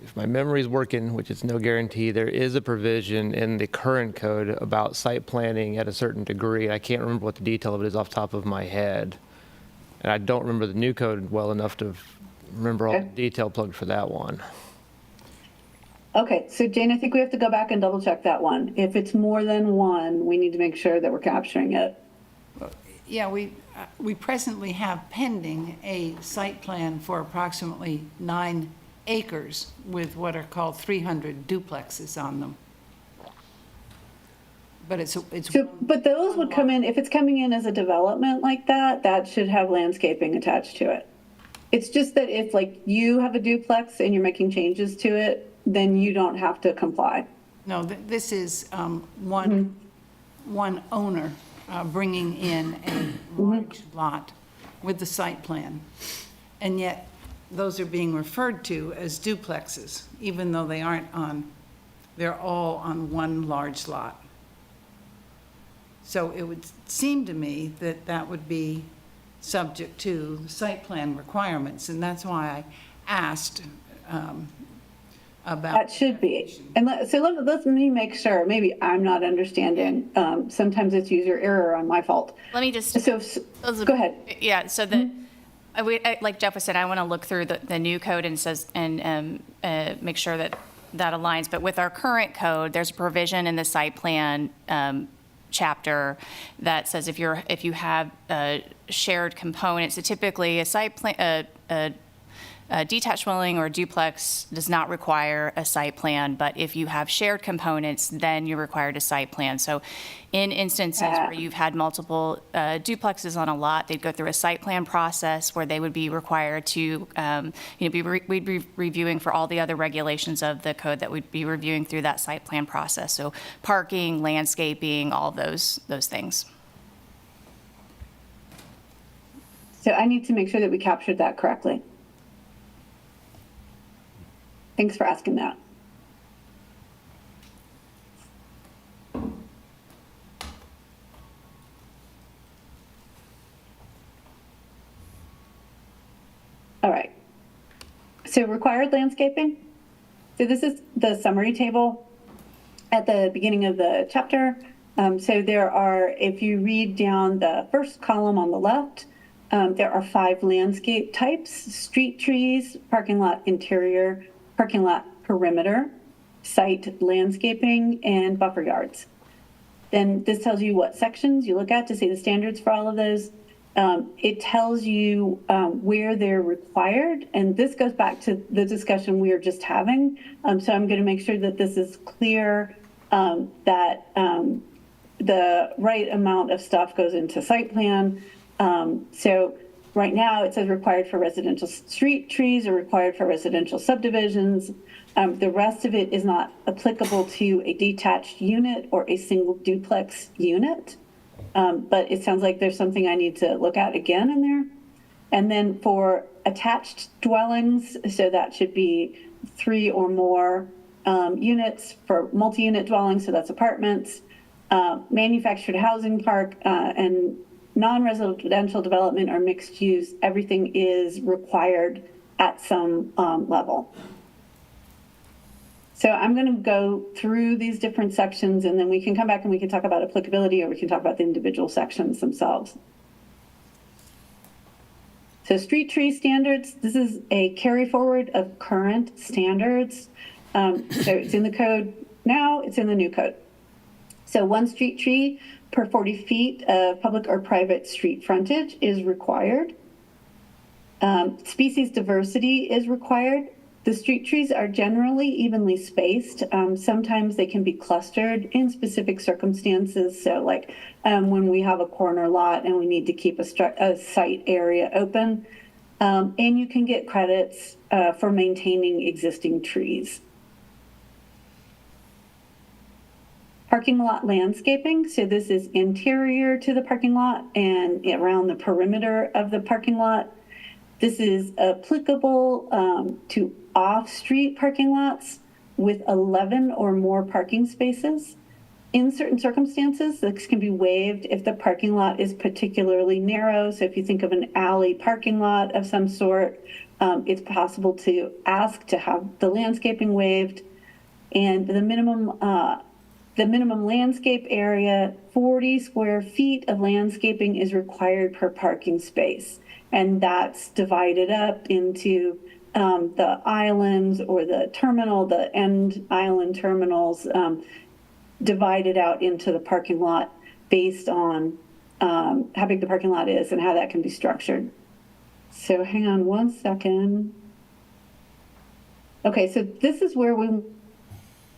If my memory's working, which is no guarantee, there is a provision in the current code about site planning at a certain degree. I can't remember what the detail of it is off the top of my head. And I don't remember the new code well enough to remember all the detail plugged for that one. Okay, so Jane, I think we have to go back and double check that one. If it's more than 1, we need to make sure that we're capturing it. Yeah, we presently have pending a site plan for approximately 9 acres with what are called 300 duplexes on them. But it's. So, but those would come in, if it's coming in as a development like that, that should have landscaping attached to it. It's just that if like you have a duplex and you're making changes to it, then you don't have to comply. No, this is one owner bringing in a large lot with the site plan. And yet, those are being referred to as duplexes, even though they aren't on, they're all on one large lot. So it would seem to me that that would be subject to site plan requirements, and that's why I asked about. That should be. And let me make sure, maybe I'm not understanding. Sometimes it's user error on my fault. Let me just. So, go ahead. Yeah, so like Jeff was said, I want to look through the new code and make sure that aligns. But with our current code, there's a provision in the site plan chapter that says if you have shared components, so typically a site plan, a detached dwelling or a duplex does not require a site plan, but if you have shared components, then you're required a site plan. So in instances where you've had multiple duplexes on a lot, they'd go through a site plan process where they would be required to, we'd be reviewing for all the other regulations of the code that we'd be reviewing through that site plan process. So parking, landscaping, all of those things. So I need to make sure that we captured that correctly. Thanks for asking that. All right. So required landscaping. So this is the summary table at the beginning of the chapter. So there are, if you read down the first column on the left, there are 5 landscape types: street trees, parking lot interior, parking lot perimeter, site landscaping, and buffer yards. Then this tells you what sections you look at to see the standards for all of those. It tells you where they're required, and this goes back to the discussion we were just having. So I'm going to make sure that this is clear, that the right amount of stuff goes into site plan. So right now it says required for residential street trees or required for residential subdivisions. The rest of it is not applicable to a detached unit or a single duplex unit. But it sounds like there's something I need to look at again in there. And then for attached dwellings, so that should be 3 or more units. For multi-unit dwellings, so that's apartments, manufactured housing park, and non-residential development or mixed use, everything is required at some level. So I'm going to go through these different sections, and then we can come back and we can talk about applicability, or we can talk about the individual sections themselves. So street tree standards, this is a carry forward of current standards. So it's in the code now, it's in the new code. So 1 street tree per 40 feet of public or private street frontage is required. Species diversity is required. The street trees are generally evenly spaced. Sometimes they can be clustered in specific circumstances. So like when we have a corner lot and we need to keep a site area open. And you can get credits for maintaining existing trees. Parking lot landscaping. So this is interior to the parking lot and around the perimeter of the parking lot. This is applicable to off-street parking lots with 11 or more parking spaces. In certain circumstances, this can be waived if the parking lot is particularly narrow. So if you think of an alley parking lot of some sort, it's possible to ask to have the landscaping waived. And the minimum landscape area, 40 square feet of landscaping is required per parking space. And that's divided up into the islands or the terminal, the end island terminals, divided out into the parking lot based on how big the parking lot is and how that can be structured. So hang on one second. Okay, so this is where we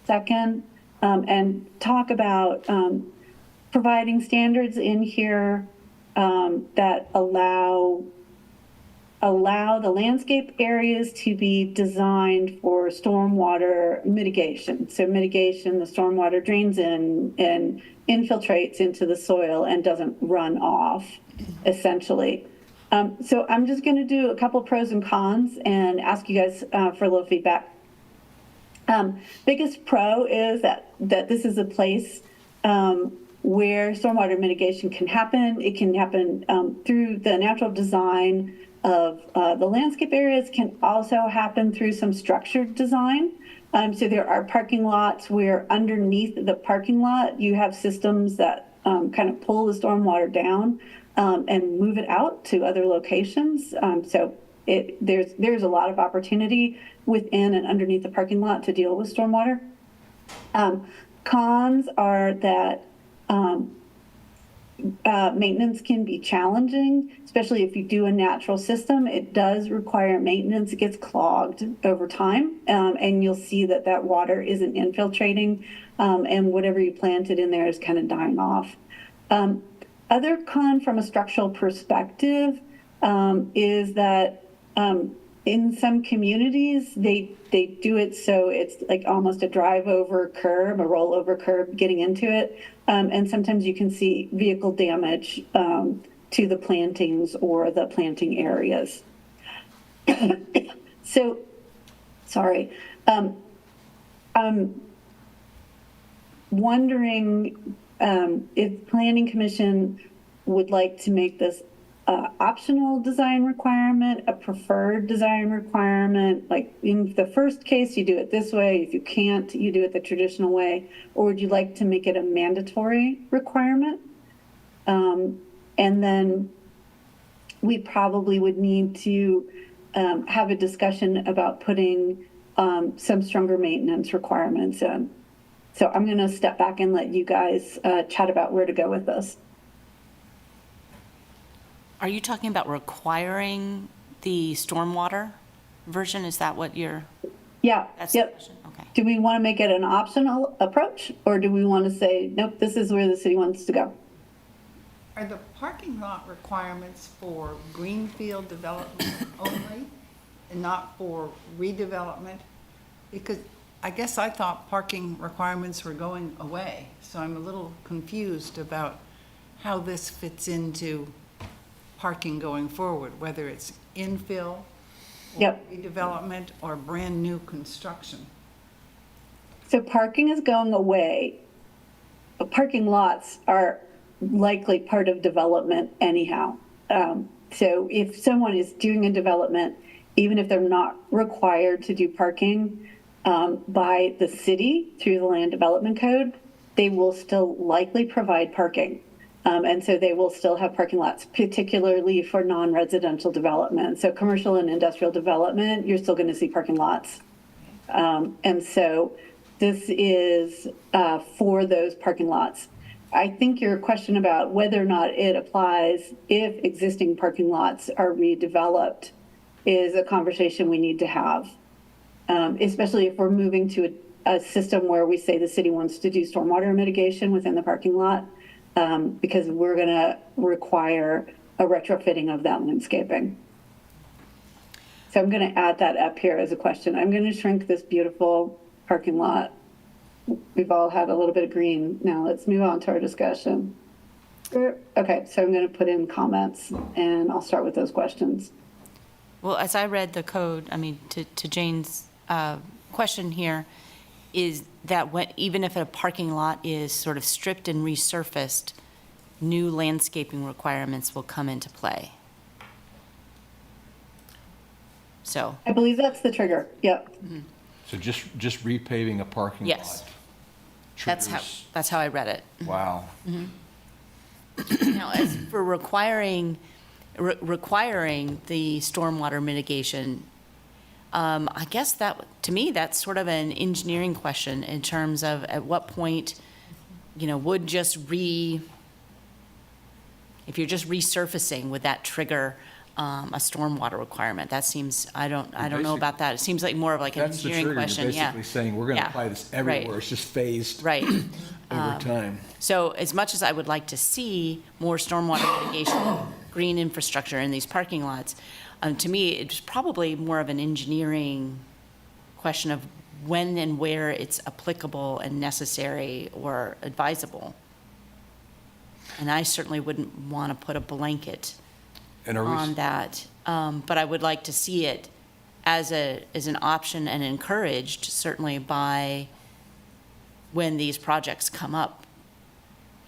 second and talk about providing standards in here that allow the landscape areas to be designed for stormwater mitigation. So mitigation, the stormwater drains in and infiltrates into the soil and doesn't run off, essentially. So I'm just going to do a couple pros and cons and ask you guys for a little feedback. Biggest pro is that this is a place where stormwater mitigation can happen. It can happen through the natural design of the landscape areas, can also happen through some structured design. So there are parking lots where underneath the parking lot, you have systems that kind of pull the stormwater down and move it out to other locations. So there's a lot of opportunity within and underneath the parking lot to deal with stormwater. Cons are that maintenance can be challenging, especially if you do a natural system. It does require maintenance. It gets clogged over time, and you'll see that water isn't infiltrating, and whatever you planted in there is kind of dying off. Other con from a structural perspective is that in some communities, they do it so it's like almost a drive-over curb, a rollover curb getting into it. And sometimes you can see vehicle damage to the plantings or the planting areas. So, sorry. I'm wondering if Planning Commission would like to make this optional design requirement, a preferred design requirement. Like in the first case, you do it this way. If you can't, you do it the traditional way. Or would you like to make it a mandatory requirement? And then we probably would need to have a discussion about putting some stronger maintenance requirements in. So I'm going to step back and let you guys chat about where to go with this. Are you talking about requiring the stormwater version? Is that what you're? Yeah. That's the Yep. question? Okay. Do we want to make it an optional approach, or do we want to say, nope, this is where the city wants to go? Are the parking lot requirements for greenfield development only and not for redevelopment? Because I guess I thought parking requirements were going away, so I'm a little confused about how this fits into parking going forward, whether it's infill, or Yep. redevelopment, or brand-new construction. So parking is going away. But parking lots are likely part of development anyhow. So if someone is doing a development, even if they're not required to do parking by the city through the Land Development Code, they will still likely provide parking. And so they will still have parking lots, particularly for non-residential development. So commercial and industrial development, you're still going to see parking lots. And so this is for those parking lots. I think your question about whether or not it applies if existing parking lots are redeveloped is a conversation we need to have, especially if we're moving to a system where we say the city wants to do stormwater mitigation within the parking lot. Because we're going to require a retrofitting of that landscaping. So I'm going to add that up here as a question. I'm going to shrink this beautiful parking lot. We've all had a little bit of green. Now let's move on to our discussion. Okay, so I'm going to put in comments and I'll start with those questions. Well, as I read the code, I mean, to Jane's question here, is that even if a parking lot is sort of stripped and resurfaced, new landscaping requirements will come into play. So. I believe that's the trigger. Yep. So just repaving a parking lot? Yes. triggers- That's how I read it. Wow. Now, as for requiring the stormwater mitigation, I guess that, to me, that's sort of an engineering question in terms of at what point, would if you're just resurfacing, would that trigger a stormwater requirement. That seems, I don't know about that. It seems like more of like an That's the engineering trigger. You're question, yeah. basically saying, we're going to Yeah. apply this Right. everywhere. It's just phased Right. over time. So as much as I would like to see more stormwater mitigation, green infrastructure in these parking lots, to me, it's probably more of an engineering question of when and where it's applicable and necessary or advisable. And I certainly wouldn't want to put a blanket And are we, on that. But I would like to see it as an option and encouraged, certainly by when these projects come up.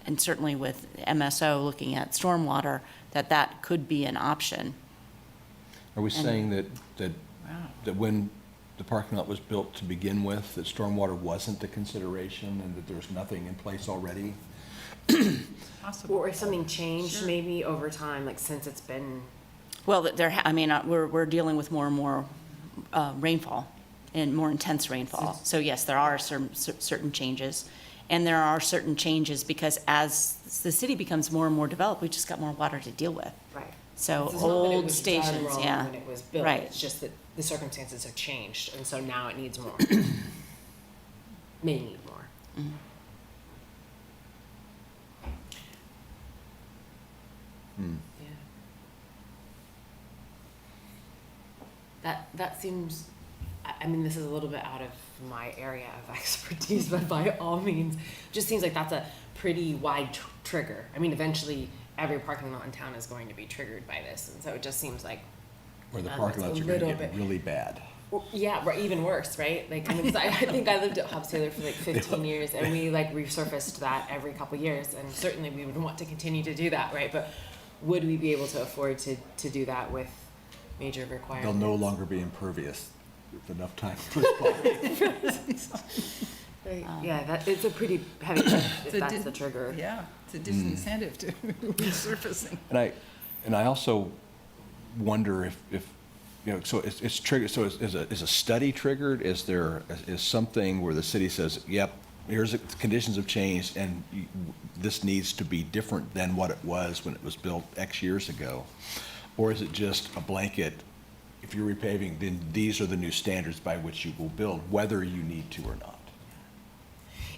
And certainly with MSO looking at stormwater, that could be an option. are we saying that when the parking lot was built to begin with, that stormwater wasn't a consideration and that there's nothing in place already? Or if something changed maybe over time, like since it's been, Well, we're dealing with more and more rainfall and more intense rainfall. So yes, there are certain changes. And there are certain changes because as the city becomes more and more developed, we just got more water to deal with. right. So It's not that it old was done stations, wrong yeah. When it was built, Right. it's just that the circumstances have changed, and so now it needs more. May need more. Yeah. That seems, I mean, this is a little bit out of my area of expertise, but by all means, just seems like that's a pretty wide trigger. I mean, eventually, every parking lot in town is going to be triggered by this, and so it just seems like, Where the That's parking a lots are going to little get bit- really bad? well, yeah, or even worse, right? Like, I mean, 'cause I think I lived at Hobbs Taylor for like 15 years, and we like resurfaced that every couple years, and certainly we would want to continue to do that, right? But would we be able to afford to do that with major They'll requirements? no longer be impervious if enough time goes by. Right, yeah, that it's a pretty heavy lift if It's a that's dis- the trigger. Yeah, it's a disincentive to resurfacing. And I also wonder if, you know, so it's triggered, so is a study triggered? Is something where the city says, yep, here's the conditions have changed and this needs to be different than what it was when it was built X years ago? Or is it just a blanket, if you're repaving, then these are the new standards by which you will build, whether you need to or not?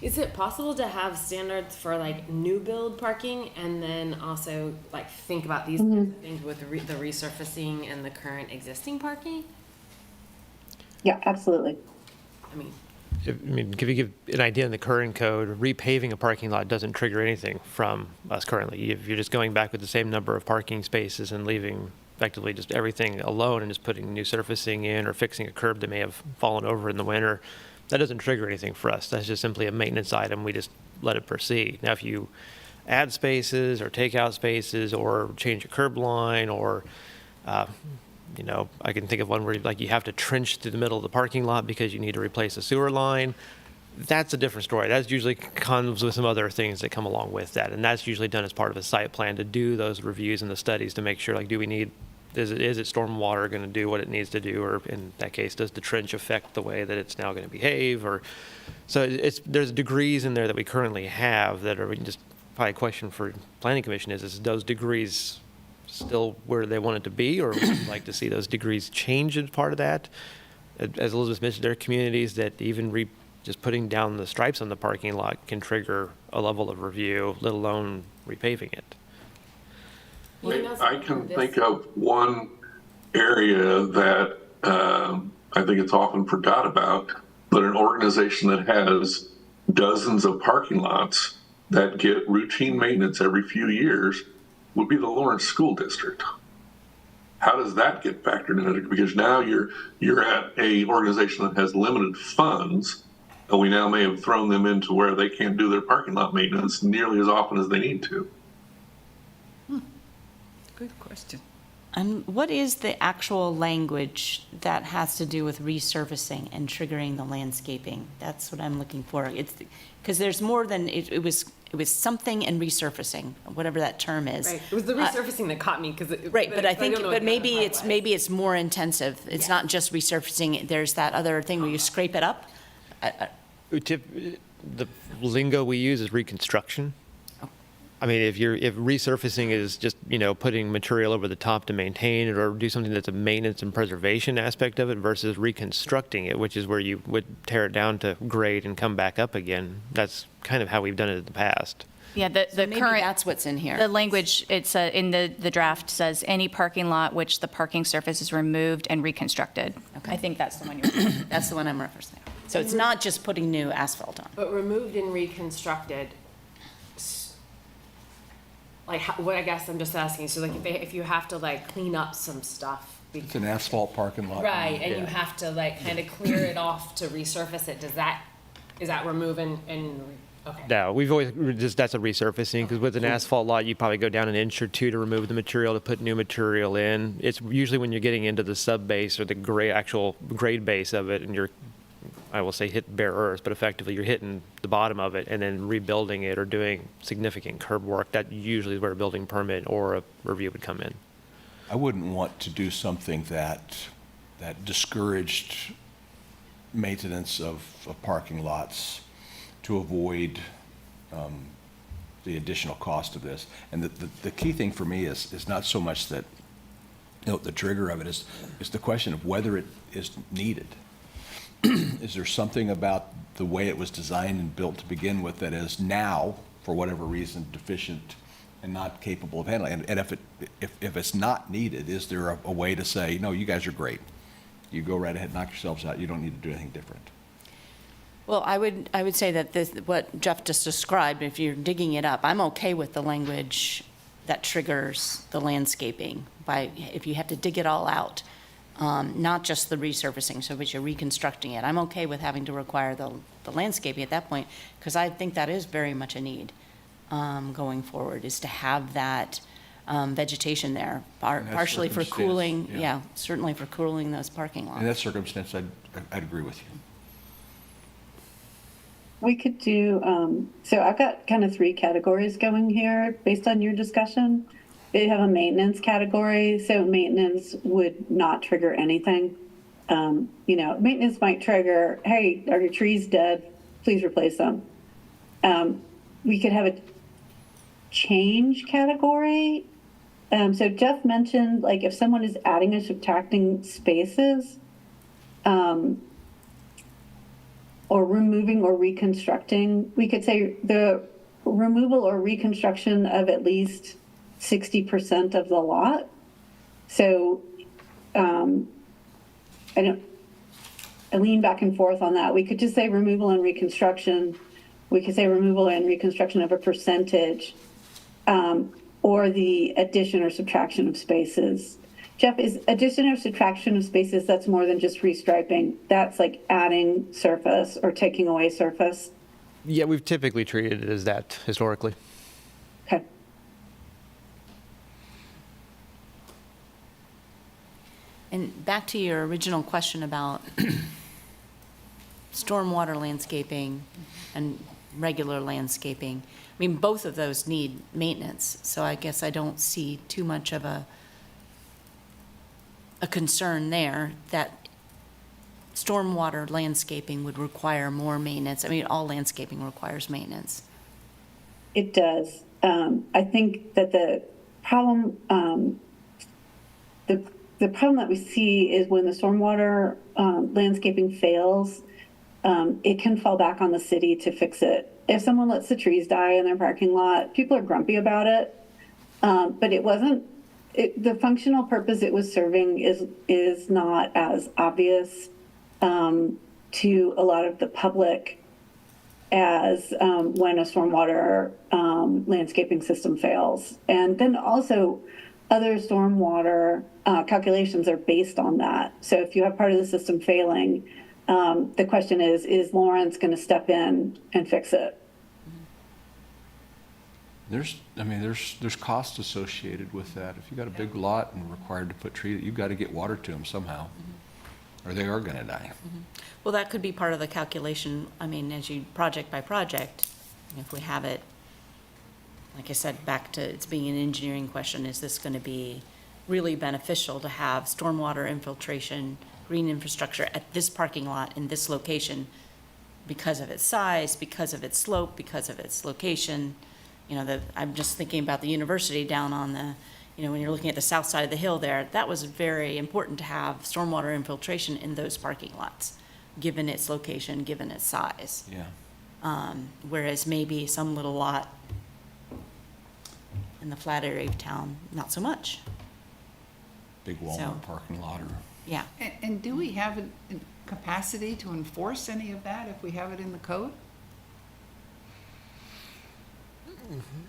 Is it possible to have standards for like new build parking and then also like think about these things with the resurfacing and the current existing parking? Yeah, absolutely. I mean, If you give an idea in the current code, repaving a parking lot doesn't trigger anything from us currently. If you're just going back with the same number of parking spaces and leaving effectively just everything alone and just putting new surfacing in or fixing a curb that may have fallen over in the winter, that doesn't trigger anything for us. That's just simply a maintenance item. We just let it proceed. Now, if you add spaces or take out spaces or change a curb line or you know, I can think of one where like you have to trench through the middle of the parking lot because you need to replace a sewer line. That's a different story. That usually comes with some other things that come along with that. And that's usually done as part of a site plan to do those reviews and the studies to make sure, like, is it stormwater going to do what it needs to do? Or in that case, does the trench affect the way that it's now going to behave? Or so there's degrees in there that we currently have that are just probably a question for planning commission is those degrees still where they want it to be, or would you like to see those degrees change as part of that? As Elizabeth mentioned, there are communities that even just putting down the stripes on the parking lot can trigger a level of review, let alone repaving it. I can think of one area that I think it's often forgot about, but an organization that has dozens of parking lots that get routine maintenance every few years would be the Lawrence School District. How does that get factored in? Because now you're at a organization that has limited funds, and we now may have thrown them into where they can't do their parking lot maintenance nearly as often as they need to. Good question. And what is the actual language that has to do with resurfacing and triggering the landscaping? That's what I'm looking for. It's because there's more than it was something and resurfacing, whatever that term is. right, it was the resurfacing that caught me because Right, but I think, don't know but what the other part was. maybe it's more intensive. It's not just resurfacing. There's that other thing where you scrape it up. The lingo we use is reconstruction. I mean, if resurfacing is just, putting material over the top to maintain it or do something that's a maintenance and preservation aspect of it versus reconstructing it, which is where you would tear it down to grade and come back up again. That's kind of how we've done it in the past. Yeah, the Maybe current, that's what's in here. the language, it's in the draft says any parking lot which the parking surface is removed and reconstructed. Okay. I think that's the one you're. That's the one I'm referencing. So it's not just putting new asphalt on. But removed and reconstructed, like, what, I guess I'm just asking, so like, if you have to like clean up some stuff. It's an asphalt parking lot. Right, and you have to like kind of clear it off to resurface it, is that remove and, okay. No, we've always that's a resurfacing because with an asphalt lot, you probably go down an inch or two to remove the material to put new material in. It's usually when you're getting into the sub base or the actual grade base of it, and you're, I will say, hit bare earth, but effectively you're hitting the bottom of it and then rebuilding it or doing significant curb work. That usually is where a building permit or a review would come in. I wouldn't want to do something that discouraged maintenance of parking lots to avoid the additional cost of this. And the key thing for me is not so much that, the trigger of it is the question of whether it is needed. Is there something about the way it was designed and built to begin with that is now, for whatever reason, deficient and not capable of handling? And if it's not needed, is there a way to say, no, you guys are great. You go right ahead, knock yourselves out. You don't need to do anything different. Well, I would say that what Jeff just described, if you're digging it up, I'm okay with the language that triggers the landscaping if you have to dig it all out, not just the resurfacing, so if you're reconstructing it. I'm okay with having to require the landscaping at that point, because I think that is very much a need going forward, is to have that vegetation there, partially for circumstance, cooling, yeah. certainly for cooling those parking lots. In that circumstance, I'd agree with you. We could do, so I've got kind of 3 categories going here based on your discussion. They have a maintenance category, so maintenance would not trigger anything. Maintenance might trigger, hey, are your trees dead? Please replace them. We could have a change category. So Jeff mentioned, like, if someone is adding or subtracting spaces, or removing or reconstructing, we could say the removal or reconstruction of at least 60% of the lot. So I lean back and forth on that. We could just say removal and reconstruction. We could say removal and reconstruction of a percentage, or the addition or subtraction of spaces. Jeff, is addition or subtraction of spaces, that's more than just restriping? That's like adding surface or taking away surface? Yeah, we've typically treated it as that historically. Okay. And back to your original question about stormwater landscaping and regular landscaping. I mean, both of those need maintenance, so I guess I don't see too much of a concern there that stormwater landscaping would require more maintenance. I mean, all landscaping requires maintenance. It does. I think that the problem, the problem that we see is when the stormwater landscaping fails, it can fall back on the city to fix it. If someone lets the trees die in their parking lot, people are grumpy about it, but it wasn't. The functional purpose it was serving is not as obvious to a lot of the public as when a stormwater landscaping system fails. And then also other stormwater calculations are based on that. So if you have part of the system failing, the question is Lawrence going to step in and fix it? There's costs associated with that. If you got a big lot and required to put trees, you've got to get water to them somehow, or they are going to die. Well, that could be part of the calculation. I mean, as you project by project, if we have it, like I said, back to it's being an engineering question, is this going to be really beneficial to have stormwater infiltration, green infrastructure at this parking lot in this location because of its size, because of its slope, because of its location? I'm just thinking about the university down on the, when you're looking at the south side of the hill there, that was very important to have stormwater infiltration in those parking lots, given its location, given its size. Yeah. Whereas maybe some little lot in the flat area of town, not so much. Big So- Walmart parking lot or. Yeah. And do we have a capacity to enforce any of that if we have it in the code?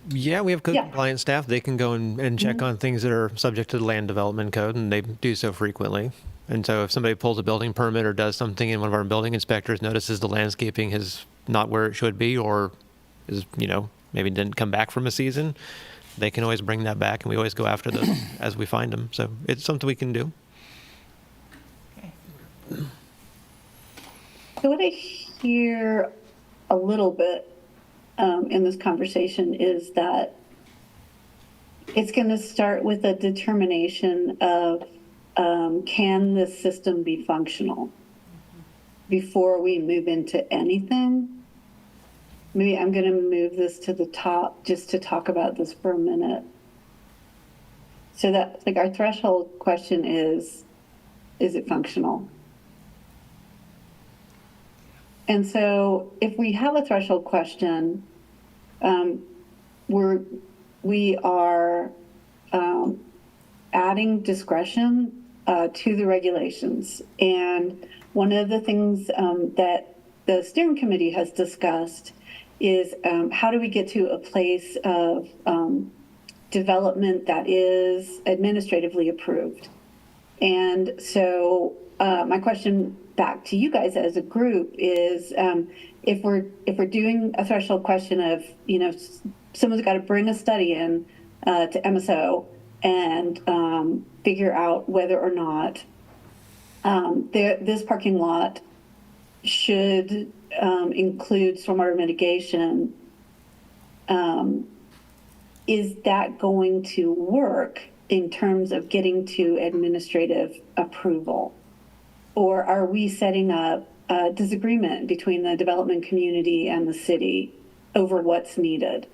Yeah, we have code Yeah. compliance staff. They can go and check on things that are subject to the land development code, and they do so frequently. And so if somebody pulls a building permit or does something and one of our building inspectors notices the landscaping is not where it should be, or is, maybe didn't come back from a season, they can always bring that back, and we always go after those as we find them. So it's something we can do. So what I hear a little bit in this conversation is that it's going to start with a determination of can this system be functional before we move into anything. Maybe I'm going to move this to the top just to talk about this for a minute. So that, like, our threshold question is it functional? And so if we have a threshold question, we are adding discretion to the regulations. And one of the things that the steering committee has discussed is how do we get to a place of development that is administratively approved? And so my question back to you guys as a group is if we're doing a threshold question of, someone's got to bring a study in to MSO and figure out whether or not this parking lot should include stormwater mitigation, is that going to work in terms of getting to administrative approval? Or are we setting up a disagreement between the development community and the city over what's needed?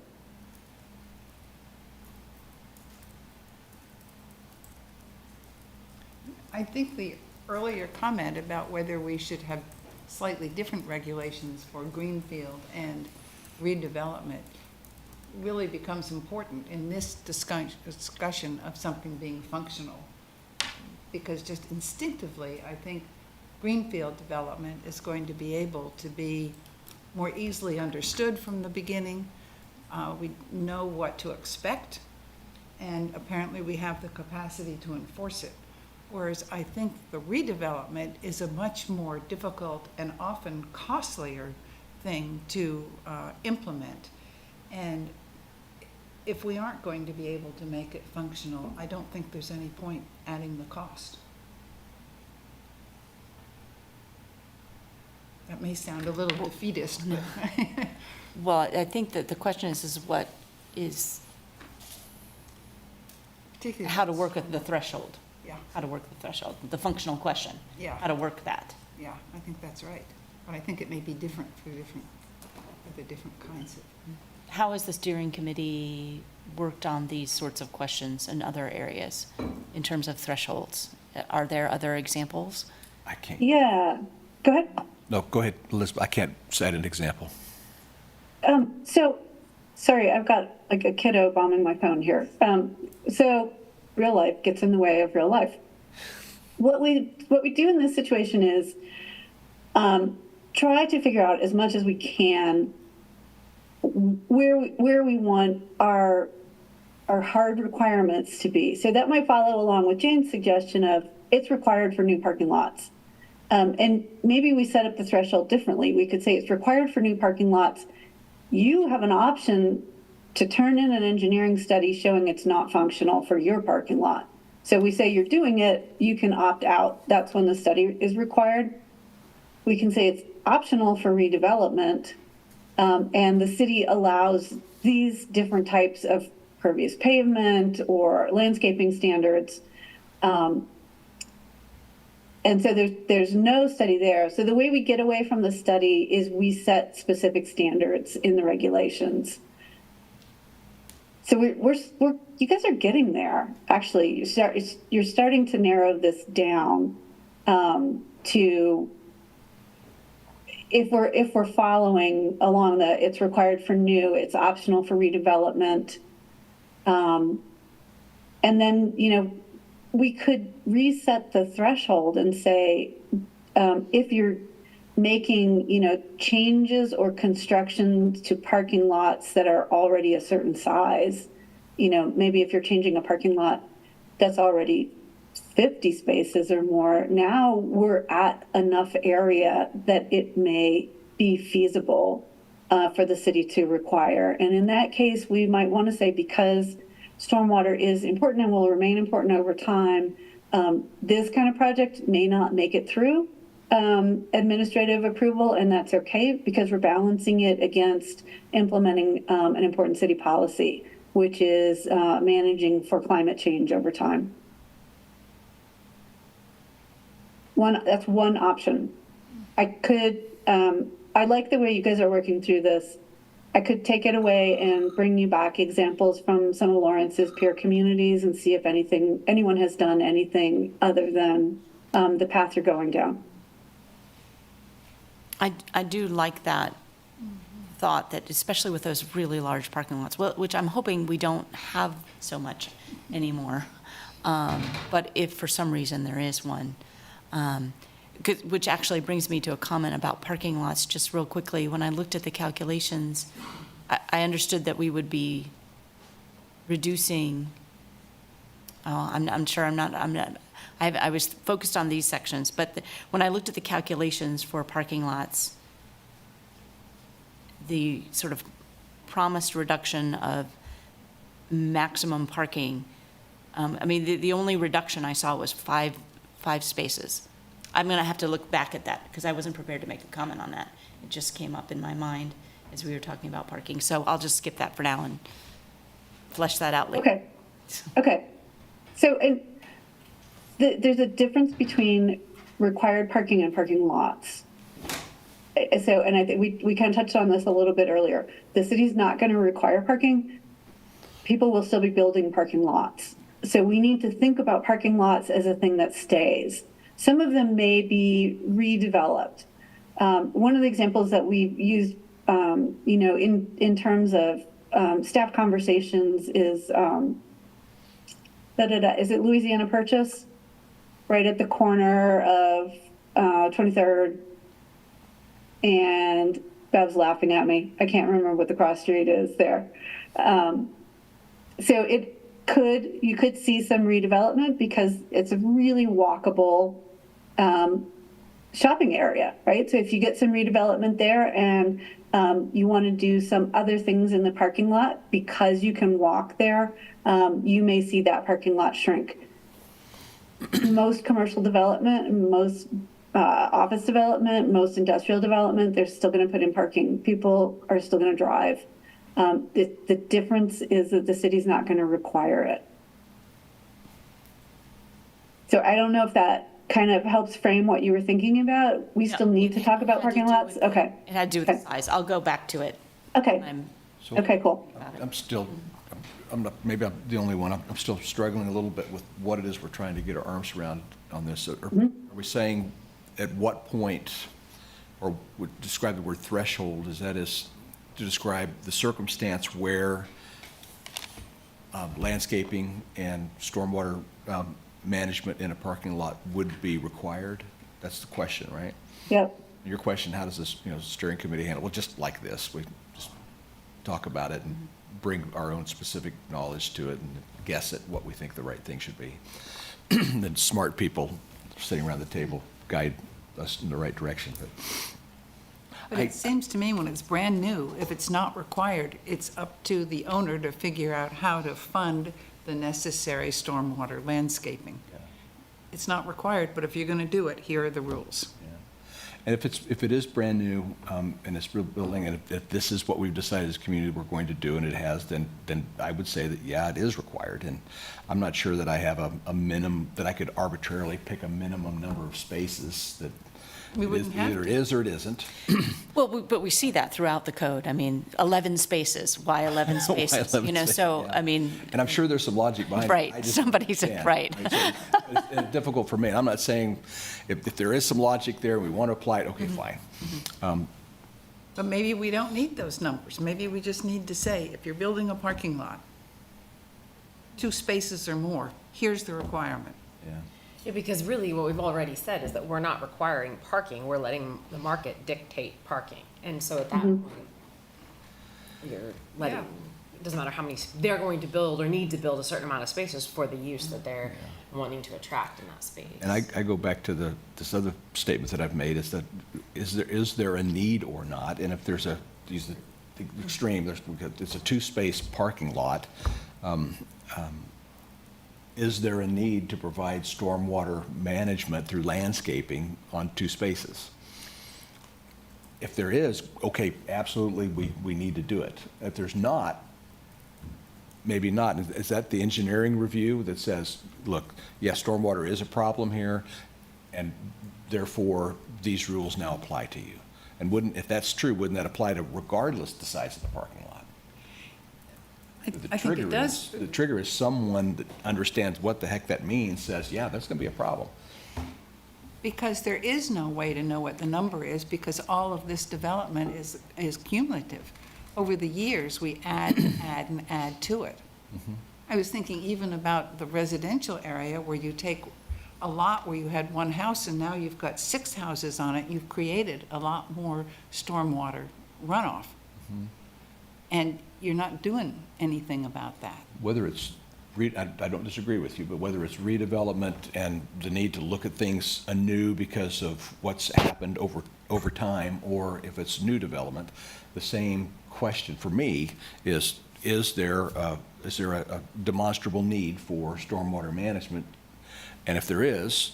I think the earlier comment about whether we should have slightly different regulations for greenfield and redevelopment really becomes important in this discussion of something being functional. Because just instinctively, I think greenfield development is going to be able to be more easily understood from the beginning. We know what to expect, and apparently we have the capacity to enforce it. Whereas I think the redevelopment is a much more difficult and often costlier thing to implement. And if we aren't going to be able to make it functional, I don't think there's any point adding the cost. That may sound a little defeatist, but Well, I think that the question is what is, particularly how to work with the threshold. Yeah, How to work the threshold, the functional question. Yeah. How to work that. yeah, I think that's right. But I think it may be different for the different kinds of. How has the steering committee worked on these sorts of questions in other areas in terms of thresholds? Are there other examples? I can't. Yeah, go ahead. No, go ahead, Elizabeth. I can't cite an example. So, sorry, I've got like a kiddo bombing my phone here. So real life gets in the way of real life. What we do in this situation is try to figure out as much as we can where we want our hard requirements to be. So that might follow along with Jane's suggestion of it's required for new parking lots. And maybe we set up the threshold differently. We could say it's required for new parking lots. You have an option to turn in an engineering study showing it's not functional for your parking lot. So we say you're doing it, you can opt out. That's when the study is required. We can say it's optional for redevelopment, and the city allows these different types of pervious pavement or landscaping standards. And so there's no study there. So the way we get away from the study is we set specific standards in the regulations. So we're you guys are getting there. Actually, you're starting to narrow this down to if we're following along the it's required for new, it's optional for redevelopment, and then we could reset the threshold and say if you're making changes or constructions to parking lots that are already a certain size, maybe if you're changing a parking lot that's already 50 spaces or more, now we're at enough area that it may be feasible for the city to require. And in that case, we might want to say, because stormwater is important and will remain important over time, this kind of project may not make it through administrative approval, and that's okay, because we're balancing it against implementing an important city policy, which is managing for climate change over time. That's one option. I like the way you guys are working through this. I could take it away and bring you back examples from some of Lawrence's peer communities and see if anyone has done anything other than the path you're going down. I do like that thought, that especially with those really large parking lots, which I'm hoping we don't have so much anymore. But if for some reason there is one, which actually brings me to a comment about parking lots, just real quickly. When I looked at the calculations, I understood that we would be reducing, I was focused on these sections, but when I looked at the calculations for parking lots, the sort of promised reduction of maximum parking, the only reduction I saw was five spaces. I'm going to have to look back at that because I wasn't prepared to make a comment on that. It just came up in my mind as we were talking about parking. So I'll just skip that for now and flesh that out later. Okay. So there's a difference between required parking and parking lots. So, and I think we kind of touched on this a little bit earlier. The city's not going to require parking. People will still be building parking lots. So we need to think about parking lots as a thing that stays. Some of them may be redeveloped. One of the examples that we've used, in terms of staff conversations is, is it Louisiana Purchase? Right at the corner of 23rd, and Bev's laughing at me. I can't remember what the cross street is there. So you could see some redevelopment because it's a really walkable shopping area, right? So if you get some redevelopment there and you want to do some other things in the parking lot because you can walk there, you may see that parking lot shrink. Most commercial development, most office development, most industrial development, they're still going to put in parking. People are still going to drive. The difference is that the city's not going to require it. So I don't know if that kind of helps frame what you were thinking about. We still need to talk about parking lots? Okay. It had to do with the size. I'll go back to it. Okay. Okay, cool. Maybe I'm the only one. I'm still struggling a little bit with what it is we're trying to get our arms around on this. Are we saying at what point, or would describe the word threshold, is to describe the circumstance where landscaping and stormwater management in a parking lot would be required? That's the question, right? Yep. Your question, how does this steering committee handle? Well, just like this, we just talk about it and bring our own specific knowledge to it and guess at what we think the right thing should be. Then smart people sitting around the table guide us in the right direction. But it seems to me when it's brand new, if it's not required, it's up to the owner to figure out how to fund the necessary stormwater landscaping. Yeah. It's not required, but if you're going to do it, here are the rules. And if it is brand new and it's real building, and if this is what we've decided as a community we're going to do, and it has, then I would say that it is required. And I'm not sure that I have a minimum, that I could arbitrarily pick a minimum number of spaces that We wouldn't have Either to. it is or it isn't. Well, but we see that throughout the code. I mean, 11 spaces, why 11 spaces? 11 You know, spaces, so, yeah. I mean, And I'm sure there's some logic behind it. Right, I just somebody said- can't. right. It's difficult for me. And I'm not saying if there is some logic there, we want to apply it, okay, fine. But maybe we don't need those numbers. Maybe we just need to say, if you're building a parking lot, 2 spaces or more, here's the requirement. Yeah. Yeah, because really what we've already said is that we're not requiring parking, we're letting the market dictate parking. And so at that point, you're letting, it doesn't matter how many, they're going to build or need to build a certain amount of spaces for the use that they're wanting to attract in that space. And I go back to this other statement that I've made, is that, is there a need or not? And if there's use the extreme, it's a 2-space parking lot, is there a need to provide stormwater management through landscaping on 2 spaces? If there is, okay, absolutely, we need to do it. If there's not, maybe not. Is that the engineering review that says, look, yes, stormwater is a problem here, and therefore these rules now apply to you? And if that's true, wouldn't that apply to regardless the size of the parking lot? I think it does. The trigger is someone that understands what the heck that means, says, yeah, that's going to be a problem. Because there is no way to know what the number is, because all of this development is cumulative. Over the years, we add and add and add to it. I was thinking even about the residential area where you take a lot where you had 1 house and now you've got 6 houses on it, you've created a lot more stormwater runoff. And you're not doing anything about that. Whether it's, I don't disagree with you, but whether it's redevelopment and the need to look at things anew because of what's happened over time, or if it's new development, the same question for me is there a demonstrable need for stormwater management? And if there is,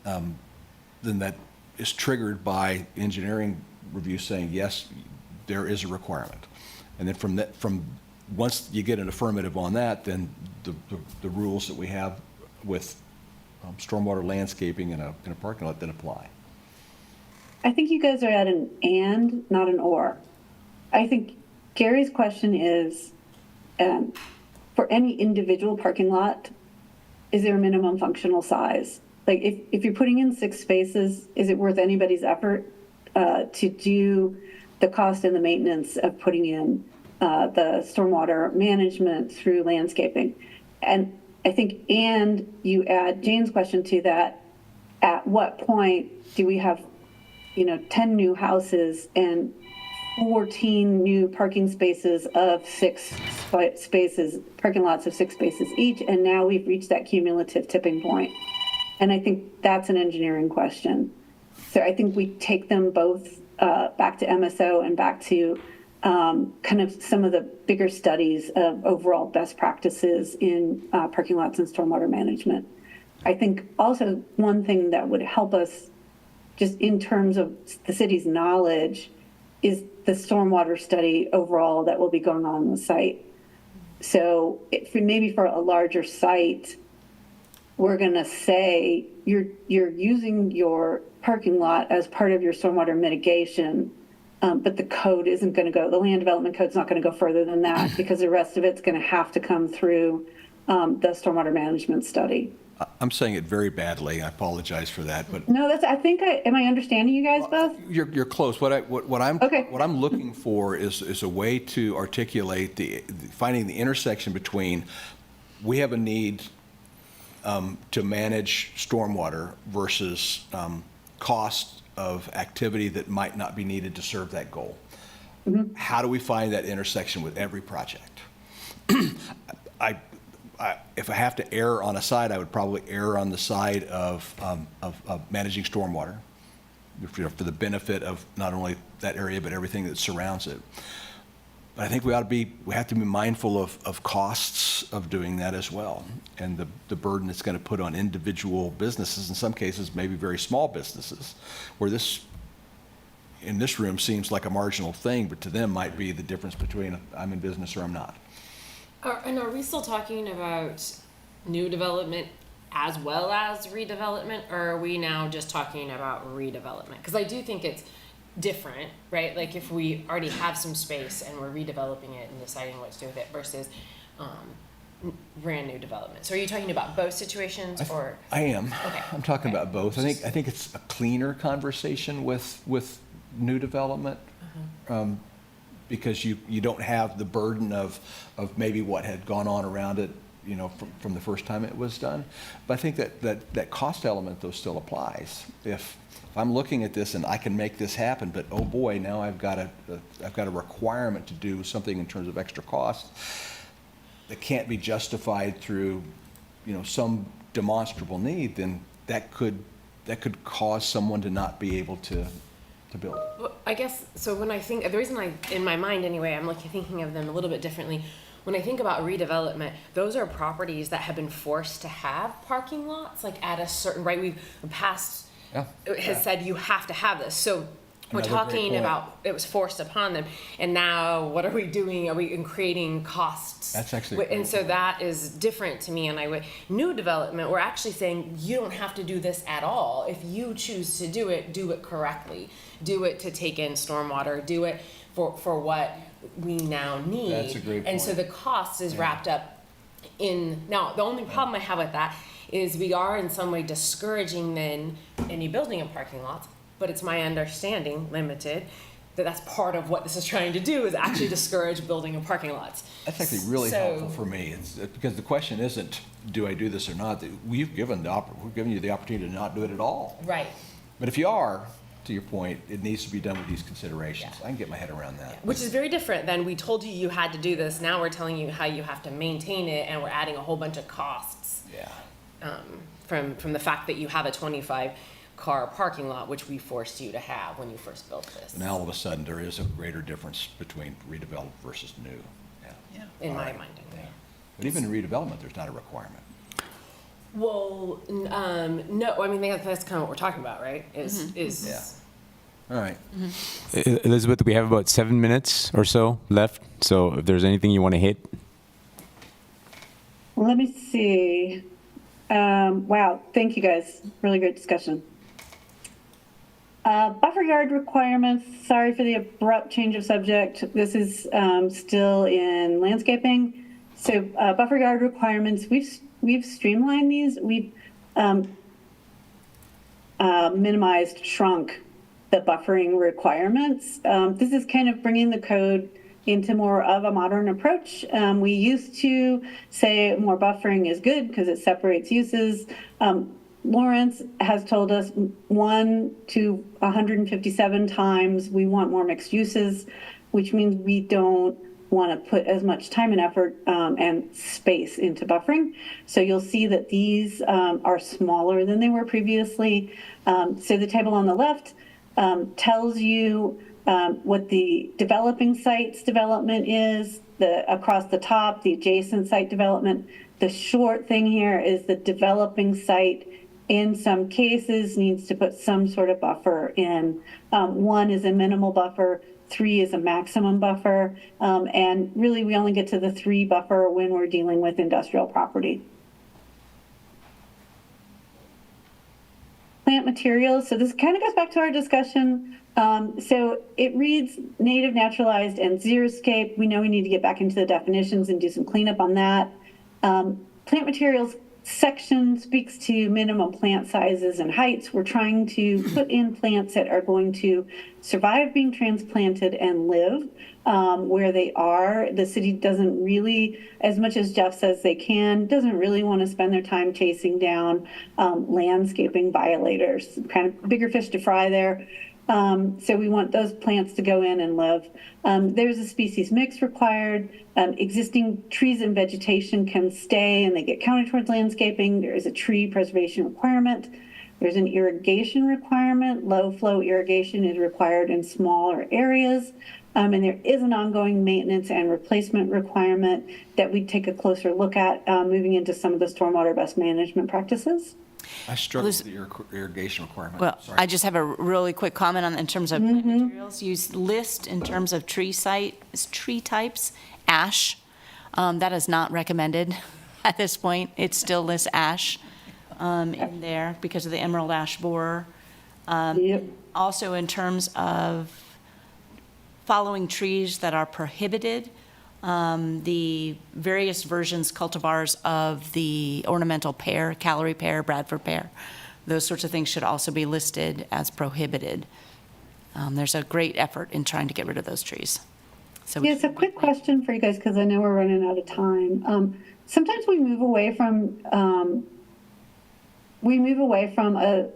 then that is triggered by engineering review saying, yes, there is a requirement. And then from once you get an affirmative on that, then the rules that we have with stormwater landscaping in a parking lot then apply. I think you guys are at an and, not an or. I think Gary's question is, for any individual parking lot, is there a minimum functional size? Like if you're putting in 6 spaces, is it worth anybody's effort to do the cost and the maintenance of putting in the stormwater management through landscaping? And I think, and you add Jane's question to that, at what point do we have 10 new houses and 14 new parking spaces of 6 spaces, parking lots of 6 spaces each, and now we've reached that cumulative tipping point? And I think that's an engineering question. So I think we take them both back to MSO and back to kind of some of the bigger studies of overall best practices in parking lots and stormwater management. I think also one thing that would help us just in terms of the city's knowledge is the stormwater study overall that will be going on the site. So maybe for a larger site, we're going to say you're using your parking lot as part of your stormwater mitigation, but the code isn't going to go, the land development code's not going to go further than that because the rest of it's going to have to come through the stormwater management study. I'm saying it very badly. I apologize for that, but No, am I understanding you guys both? you're close. What I'm Okay. what I'm looking for is a way to articulate finding the intersection between we have a need to manage stormwater versus cost of activity that might not be needed to serve that goal. How do we find that intersection with every project? If I have to err on a side, I would probably err on the side of managing stormwater for the benefit of not only that area, but everything that surrounds it. But I think we have to be mindful of costs of doing that as well, and the burden it's going to put on individual businesses, in some cases, maybe very small businesses, where this, in this room, seems like a marginal thing, but to them might be the difference between I'm in business or I'm not. And are we still talking about new development as well as redevelopment, or are we now just talking about redevelopment? Because I do think it's different, right? Like if we already have some space and we're redeveloping it and deciding what to do with it versus brand new development. So are you talking about both situations, or? I am. Okay. I'm talking about both. I think it's a cleaner conversation with new development. Because you don't have the burden of maybe what had gone on around it, you know, from the first time it was done. But I think that cost element, though, still applies. If I'm looking at this and I can make this happen, but oh boy, now I've got a requirement to do something in terms of extra cost that can't be justified through, you know, some demonstrable need, then that could cause someone to not be able to build. Well, I guess, so when I think, the reason in my mind anyway, I'm like thinking of them a little bit differently. When I think about redevelopment, those are properties that have been forced to have parking lots, like at a certain, right, we've passed, it has said you have to have this. So we're Another great talking point. about, it was forced upon them. And now what are we doing? Are we creating costs? That's actually a great And so that is different to me. And new development, we're actually saying you don't have to do this at all. If you choose to do it correctly. Do it to take in stormwater, do it for what we now need. That's a great And so point. the cost is wrapped up in, now, the only problem I have with that is we are in some way discouraging then any building of parking lots, but it's my understanding, limited, that that's part of what this is trying to do, is actually discourage building of parking lots. That's actually really So- helpful for me. It's because the question isn't, do I do this or not? We're giving you the opportunity to not do it at all. Right. But if you are, to your point, it needs to be done with these considerations. I can get my head around that. Which is very different than we told you you had to do this, now we're telling you how you have to maintain it, and we're adding a whole bunch of costs Yeah. from the fact that you have a 25-car parking lot, which we forced you to have when you first built this, Now, all of a sudden, there is a greater difference between redeveloped versus new. Yeah. in All my right. mind. Yeah. But even in redevelopment, there's not a requirement. Well, no, I mean, that's kind of what we're talking about, right? Is Yeah. All right. Elizabeth, we have about 7 minutes or so left. So if there's anything you want to hit. Let me see. Wow, thank you guys. Really great discussion. Buffer yard requirements. Sorry for the abrupt change of subject. This is still in landscaping. So buffer yard requirements, we've streamlined these. We've minimized, shrunk the buffering requirements. This is kind of bringing the code into more of a modern approach. We used to say more buffering is good because it separates uses. Lawrence has told us 1 to 157 times we want more mixed uses, which means we don't want to put as much time and effort and space into buffering. So you'll see that these are smaller than they were previously. So the table on the left tells you what the developing sites development is, across the top, the adjacent site development. The short thing here is the developing site in some cases needs to put some sort of buffer in. 1 is a minimal buffer, 3 is a maximum buffer, and really we only get to the 3 buffer when we're dealing with industrial property. Plant materials, so this kind of goes back to our discussion. So it reads native, naturalized, and xeriscape. We know we need to get back into the definitions and do some cleanup on that. Plant materials section speaks to minimum plant sizes and heights. We're trying to put in plants that are going to survive being transplanted and live where they are. The city doesn't really, as much as Jeff says they can, doesn't really want to spend their time chasing down landscaping violators. Kind of bigger fish to fry there. So we want those plants to go in and live. There's a species mix required. Existing trees and vegetation can stay and they get counted towards landscaping. There is a tree preservation requirement. There's an irrigation requirement. Low flow irrigation is required in smaller areas. And there is an ongoing maintenance and replacement requirement that we take a closer look at moving into some of the stormwater best management practices. I struggle with the irrigation requirement. Well, Sorry. I just have a really quick comment on in terms of plant materials. You list in terms of tree types, ash. That is not recommended at this point. It still lists ash. in there because of the emerald ash borer. Yep. Also, in terms of following trees that are prohibited, the various versions, cultivars of the ornamental pear, Callery pear, Bradford pear, those sorts of things should also be listed as prohibited. There's a great effort in trying to get rid of those trees. So Yes, a quick question for you guys, because I know we're running out of time. Sometimes we move away from a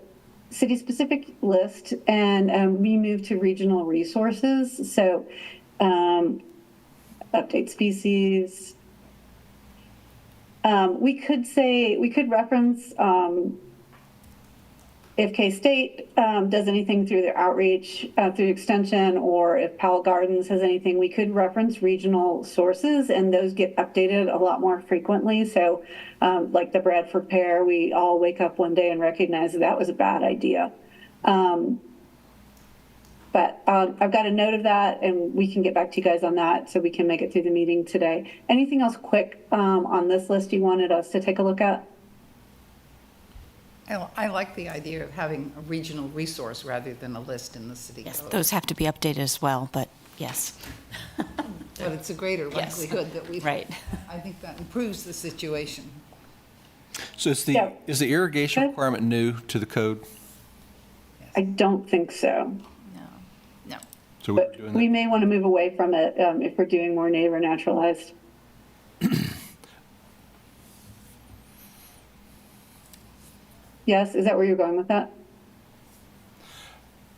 city-specific list and we move to regional resources. So update species. We could reference if K-State does anything through their outreach, through extension, or if Powell Gardens has anything, we could reference regional sources, and those get updated a lot more frequently. So like the Bradford pear, we all wake up one day and recognize that was a bad idea. But I've got a note of that, and we can get back to you guys on that so we can make it through the meeting today. Anything else quick on this list you wanted us to take a look at? I like the idea of having a regional resource rather than a list in the city yes, code. those have to be updated as well, but yes. But it's a greater Yes. likelihood that we. Right. I think that improves the situation. So is Yeah. the irrigation Okay. requirement new to the code? I don't think so. No. So we're But doing we that? may want to move away from it if we're doing more native or naturalized. Yes, is that where you're going with that?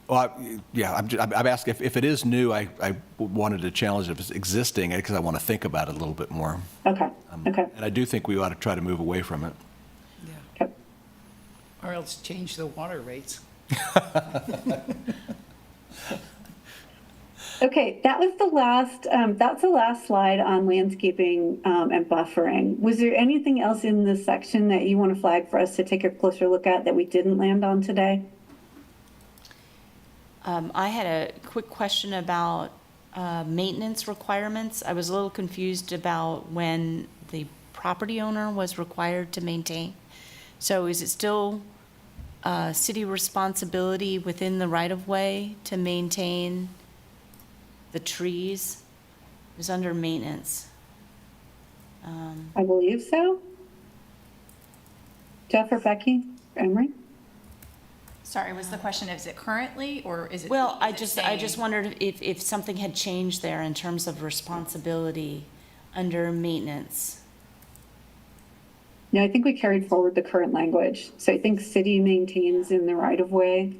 Well, I'm asking if it is new, I wanted to challenge it if it's existing, because I want to think about it a little bit more. Okay, okay, And I do think we ought to try to move away from it. okay. Or else change the water rates. Okay, that was the last, that's the last slide on landscaping and buffering. Was there anything else in this section that you want to flag for us to take a closer look at that we didn't land on today? I had a quick question about maintenance requirements. I was a little confused about when the property owner was required to maintain. So is it still city responsibility within the right-of-way to maintain the trees? It was under maintenance. I believe so. Jeff or Becky, Emery? Sorry, was the question, is it currently, or is it? Well, I is it just staying? wondered if something had changed there in terms of responsibility under maintenance. No, I think we carried forward the current language. So I think city maintains in the right-of-way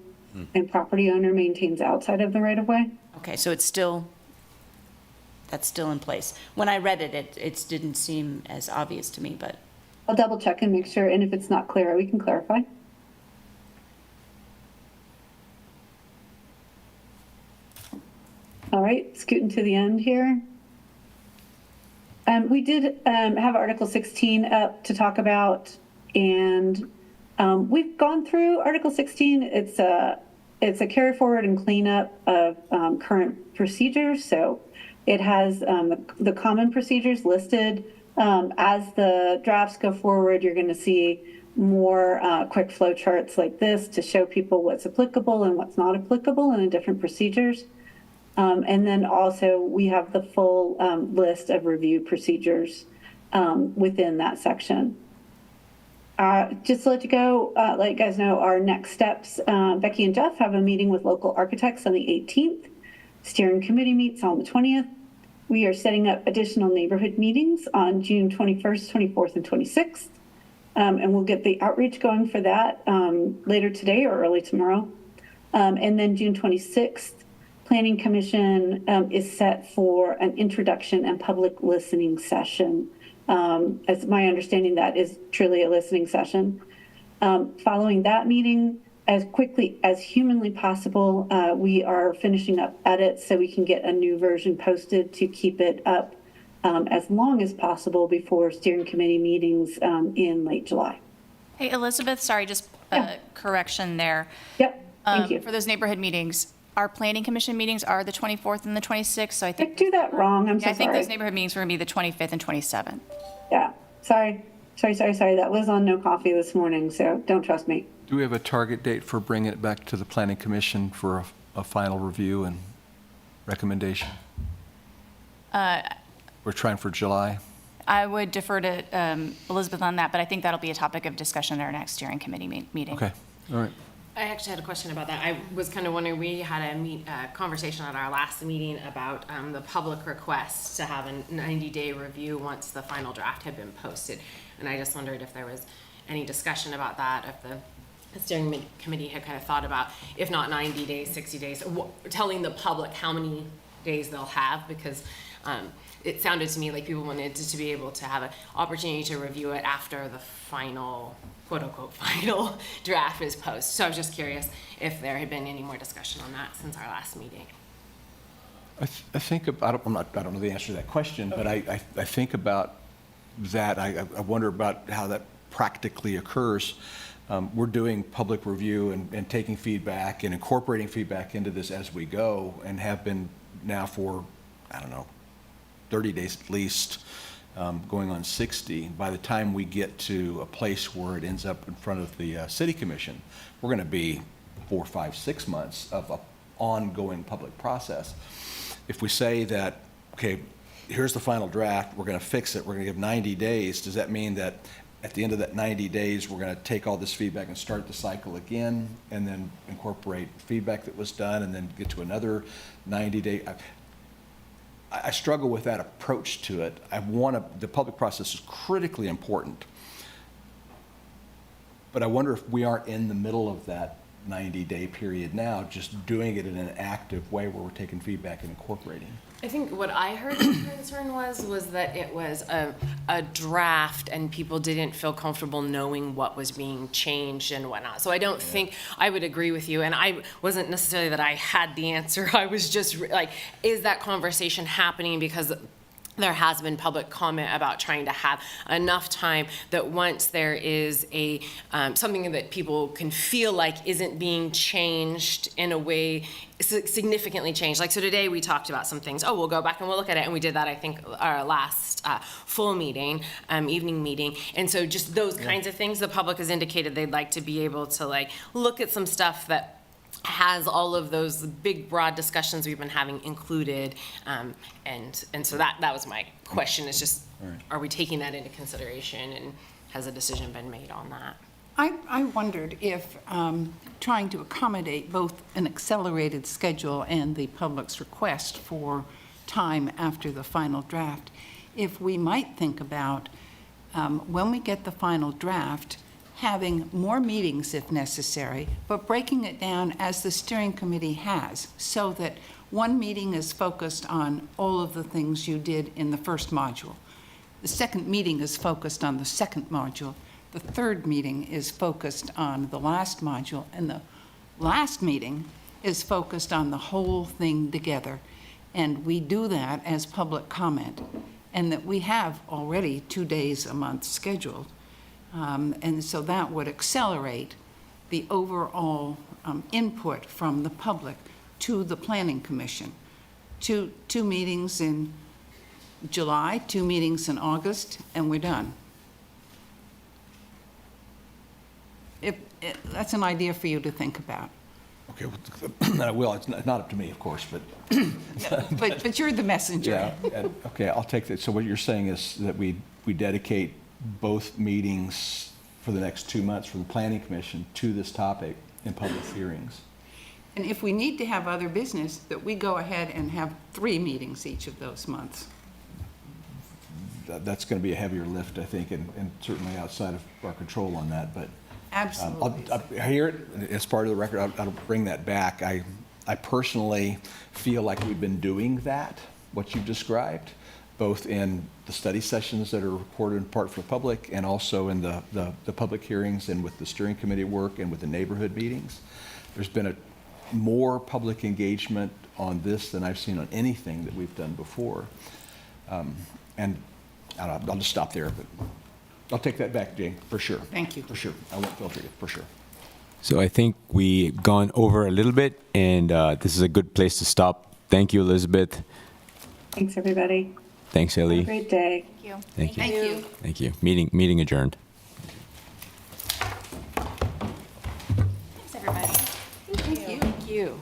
and property owner maintains outside of the right-of-way. Okay, so it's still, that's still in place. When I read it, it didn't seem as obvious to me, but, I'll double check and make sure, and if it's not clear, we can clarify. All right, scooting to the end here. We did have Article 16 up to talk about, and we've gone through Article 16. It's a carry forward and cleanup of current procedures. So it has the common procedures listed. As the drafts go forward, you're going to see more quick flow charts like this to show people what's applicable and what's not applicable in the different procedures. And then also we have the full list of review procedures within that section. Just to let you go, let you guys know our next steps. Becky and Jeff have a meeting with local architects on the 18th. Steering committee meets on the 20th. We are setting up additional neighborhood meetings on June 21st, 24th, and 26th. And we'll get the outreach going for that later today or early tomorrow. And then June 26th, Planning Commission is set for an introduction and public listening session. As my understanding, that is truly a listening session. Following that meeting, as quickly as humanly possible, we are finishing up edits so we can get a new version posted to keep it up as long as possible before steering committee meetings in late July. Hey, Elizabeth, sorry, just a correction there. Yep, thank you. For those neighborhood meetings, our planning commission meetings are the 24th and the 26th, so I I think. do that wrong, I'm so I think those sorry. neighborhood meetings are going to be the 25th and 27th. Yeah, sorry. Sorry. That was on No Coffee this morning, so don't trust me. Do we have a target date for bringing it back to the Planning Commission for a final review and recommendation? We're trying for July. I would defer to Elizabeth on that, but I think that'll be a topic of discussion at our next steering committee meeting. Okay, all right. I actually had a question about that. I was kind of wondering, we had a conversation at our last meeting about the public request to have a 90-day review once the final draft had been posted. And I just wondered if there was any discussion about that, if the steering committee had kind of thought about, if not 90 days, 60 days, telling the public how many days they'll have, because it sounded to me like people wanted to be able to have an opportunity to review it after the final, quote unquote, final draft is posted. So I was just curious if there had been any more discussion on that since our last meeting. I think, I don't know the answer to that question, but I think about that. I wonder about how that practically occurs. We're doing public review and taking feedback and incorporating feedback into this as we go, and have been now for, 30 days at least, going on 60. By the time we get to a place where it ends up in front of the City Commission, we're going to be 4, 5, 6 months of an ongoing public process. If we say that, okay, here's the final draft, we're going to fix it, we're going to give 90 days, does that mean that at the end of that 90 days, we're going to take all this feedback and start the cycle again, and then incorporate feedback that was done, and then get to another 90-day? I struggle with that approach to it. The public process is critically important, but I wonder if we aren't in the middle of that 90-day period now, just doing it in an active way where we're taking feedback and incorporating. I think what I heard the concern was that it was a draft and people didn't feel comfortable knowing what was being changed and whatnot. So I don't think, I would agree with you, and I wasn't necessarily that I had the answer. I was just like, is that conversation happening? Because there has been public comment about trying to have enough time that once there is a something that people can feel like isn't being changed in a way significantly changed. Like, so today we talked about some things. Oh, we'll go back and we'll look at it. And we did that, I think, our last full meeting, evening meeting. And so just those kinds of things, the public has indicated they'd like to be able to like look at some stuff that has all of those big, broad discussions we've been having included. And so that was my question, is just, are we taking that into consideration, and has a decision been made on that? I wondered if trying to accommodate both an accelerated schedule and the public's request for time after the final draft, if we might think about, when we get the final draft, having more meetings if necessary, but breaking it down as the steering committee has, so that one meeting is focused on all of the things you did in the first module. The second meeting is focused on the second module. The third meeting is focused on the last module, and the last meeting is focused on the whole thing together. And we do that as public comment, and that we have already 2 days a month scheduled. And so that would accelerate the overall input from the public to the Planning Commission. Two meetings in July, 2 meetings in August, and we're done. That's an idea for you to think about. Okay, I will. It's not up to me, of course, but. But you're the messenger. Yeah, okay, I'll take that. So what you're saying is that we dedicate both meetings for the next 2 months from the Planning Commission to this topic in public hearings. And if we need to have other business, that we go ahead and have 3 meetings each of those months. That's going to be a heavier lift, I think, and certainly outside of our control on that, but. Absolutely. I hear it as part of the record. I'll bring that back. I personally feel like we've been doing that, what you've described, both in the study sessions that are recorded in part for the public, and also in the public hearings, and with the steering committee work, and with the neighborhood meetings. There's been more public engagement on this than I've seen on anything that we've done before. And I'll just stop there, but I'll take that back, Jane, for sure. Thank you. For sure. I won't filter it, for sure. So I think we've gone over a little bit, and this is a good place to stop. Thank you, Elizabeth. Thanks, everybody. Thanks, Have a Ellie. great day. Thank you. Thank you. Thank you. Thank you. Meeting adjourned. Thanks, everybody. Thank you.